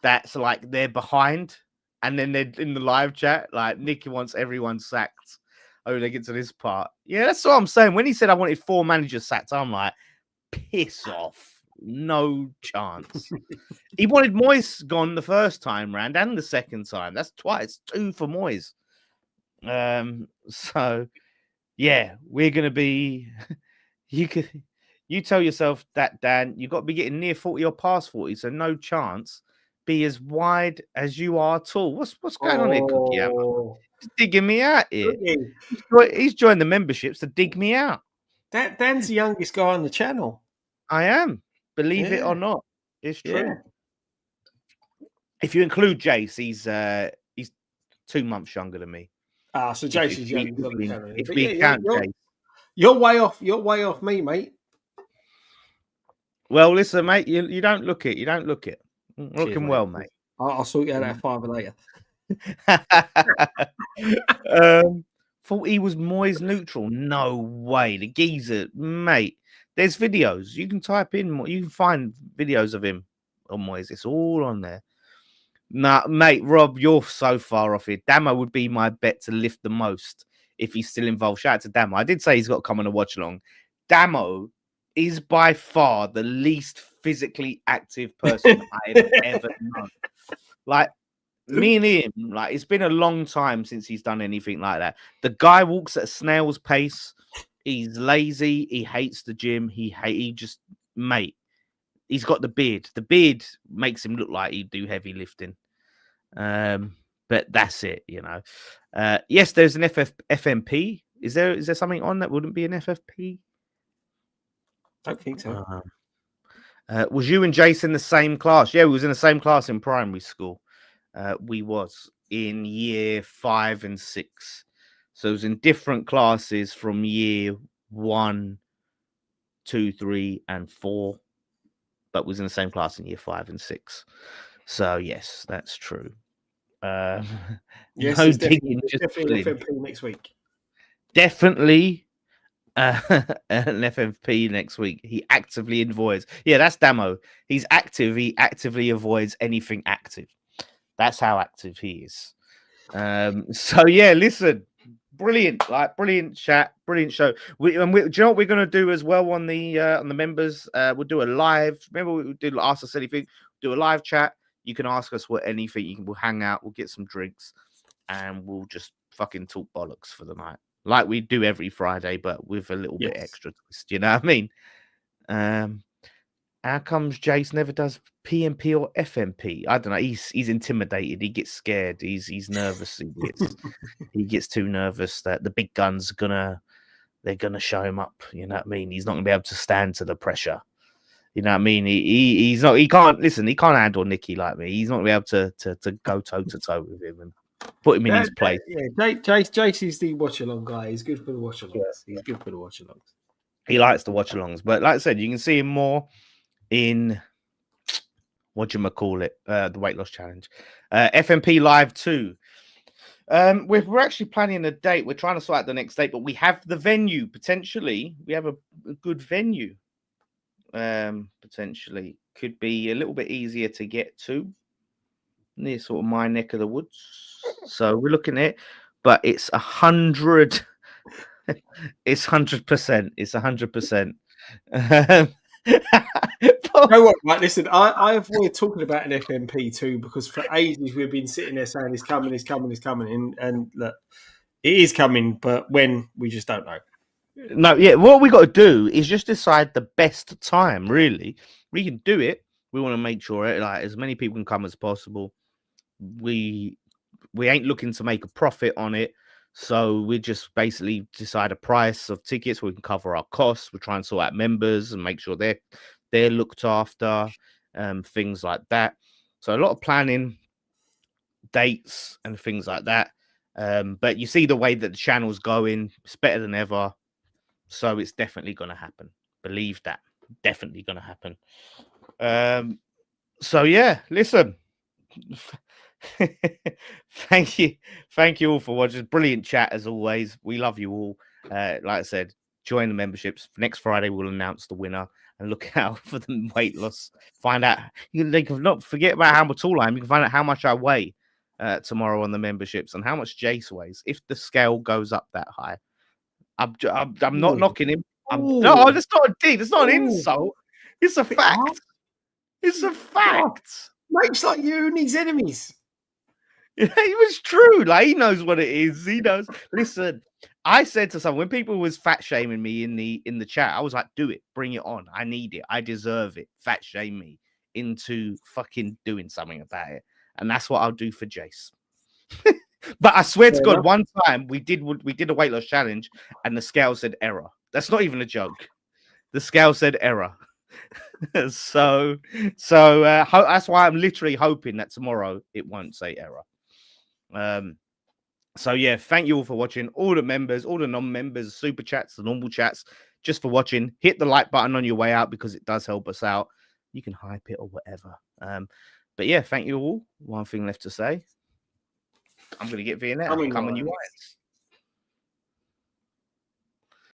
that's like they're behind and then they're in the live chat, like Nicky wants everyone sacked. Oh, they get to this part. Yeah, that's what I'm saying. When he said I wanted 4 managers sacked, I'm like, piss off. No chance. He wanted Moyes gone the first time round and the second time. That's twice. 2 for Moyes. So yeah, we're gonna be you tell yourself that, Dan, you got to be getting near 40 or past 40, so no chance. Be as wide as you are tall. What's going on here, Cookie? He's digging me out here. He's joined the memberships to dig me out. Dan's the youngest guy on the channel. I am. Believe it or not, it's true. Yeah. If you include Jace, he's 2 months younger than me. So Jace is younger on the channel. If we count Jace. You're way off. You're way off me, mate. Well, listen, mate. You don't look it. You don't look it. Looking well, mate. I'll sort you out that fiver later. Thought he was Moyes neutral. No way. The geezer, mate. There's videos. You can type in. You can find videos of him on Moyes. It's all on there. Nah, mate, Rob, you're so far off here. Damo would be my bet to lift the most if he's still involved. Shout out to Damo. I did say he's got to come on a watch along. Damo is by far the least physically active person I've ever known. Like, me and him, like, it's been a long time since he's done anything like that. The guy walks at a snail's pace. He's lazy. He hates the gym. He just, mate, he's got the beard. The beard makes him look like he'd do heavy lifting. But that's it, you know. Yes, there's an FNP. Is there something on that wouldn't be an FFP? I don't think so. Was you and Jason the same class? Yeah, we was in the same class in primary school. We was in year 5 and 6. So it was in different classes from year 1, 2, 3, and 4. But was in the same class in year 5 and 6. So yes, that's true. Yes, no digging, definitely an FNP next week. Definitely an FNP next week. He actively avoids. Yeah, that's Damo. He's active. He actively avoids anything active. That's how active he is. So yeah, listen, brilliant, like brilliant chat, brilliant show. Do you know what we're gonna do as well on the members? We'll do a live. Remember we did ask us anything. Do a live chat. You can ask us what anything. We'll hang out. We'll get some drinks, and we'll just fucking talk bollocks for the night, like we do every Friday, but with a little bit extra twist. You know what I mean? How comes Jace never does PMP or FNP? I don't know. He's intimidated. He gets scared. He's nervous. He gets too nervous that the big guns they're gonna show him up. You know what I mean? He's not gonna be able to stand to the pressure. You know what I mean? He can't handle Nicky like me. He's not gonna be able to go toe to toe with him and put him in his place. Yeah, Jace is the watch along guy. He's good for the watch alongs. He's good for the watch alongs. He likes the watch alongs, but like I said, you can see him more in the weight loss challenge. FNP Live 2. We're actually planning a date. We're trying to sort out the next date, but we have the venue potentially. We have a good venue. Potentially could be a little bit easier to get to near sort of my neck of the woods. So we're looking at it, but it's 100. It's 100%. It's 100%. You know what, right? Listen, I avoid talking about an FNP too because for ages we've been sitting there saying it's coming, and look, it is coming, but when we just don't know. No, yeah. What we got to do is just decide the best time. Really, we can do it. We want to make sure like as many people can come as possible. We ain't looking to make a profit on it, so we just basically decide a price of tickets where we can cover our costs. We try and sort out members and make sure they're looked after, things like that. So a lot of planning, dates, and things like that. But you see the way that the channel's going, it's better than ever. So it's definitely going to happen. Believe that. Definitely going to happen. So yeah, listen. Thank you all for watching. Brilliant chat as always. We love you all. Like I said, join the memberships. Next Friday we'll announce the winner, and look out for the weight loss. Find out. They can not forget about how tall I am. You can find out how much I weigh tomorrow on the memberships, and how much Jace weighs if the scale goes up that high. I'm not knocking him. No, that's not a dig. That's not an insult. It's a fact. It's a fact. Mate's like you and his enemies. It was true. Like, he knows what it is. He knows. Listen, I said to someone, when people was fat shaming me in the chat, I was like, do it, bring it on. I need it. I deserve it. Fat shame me into fucking doing something about it. And that's what I'll do for Jace. But I swear to God, one time we did a weight loss challenge and the scale said error. That's not even a joke. The scale said error. So that's why I'm literally hoping that tomorrow it won't say error. So yeah, thank you all for watching. All the members, all the non-members, super chats, the normal chats, just for watching. Hit the like button on your way out because it does help us out. You can hype it or whatever. But yeah, thank you all. One thing left to say. I'm going to get Vietnam. Come on, you Irons.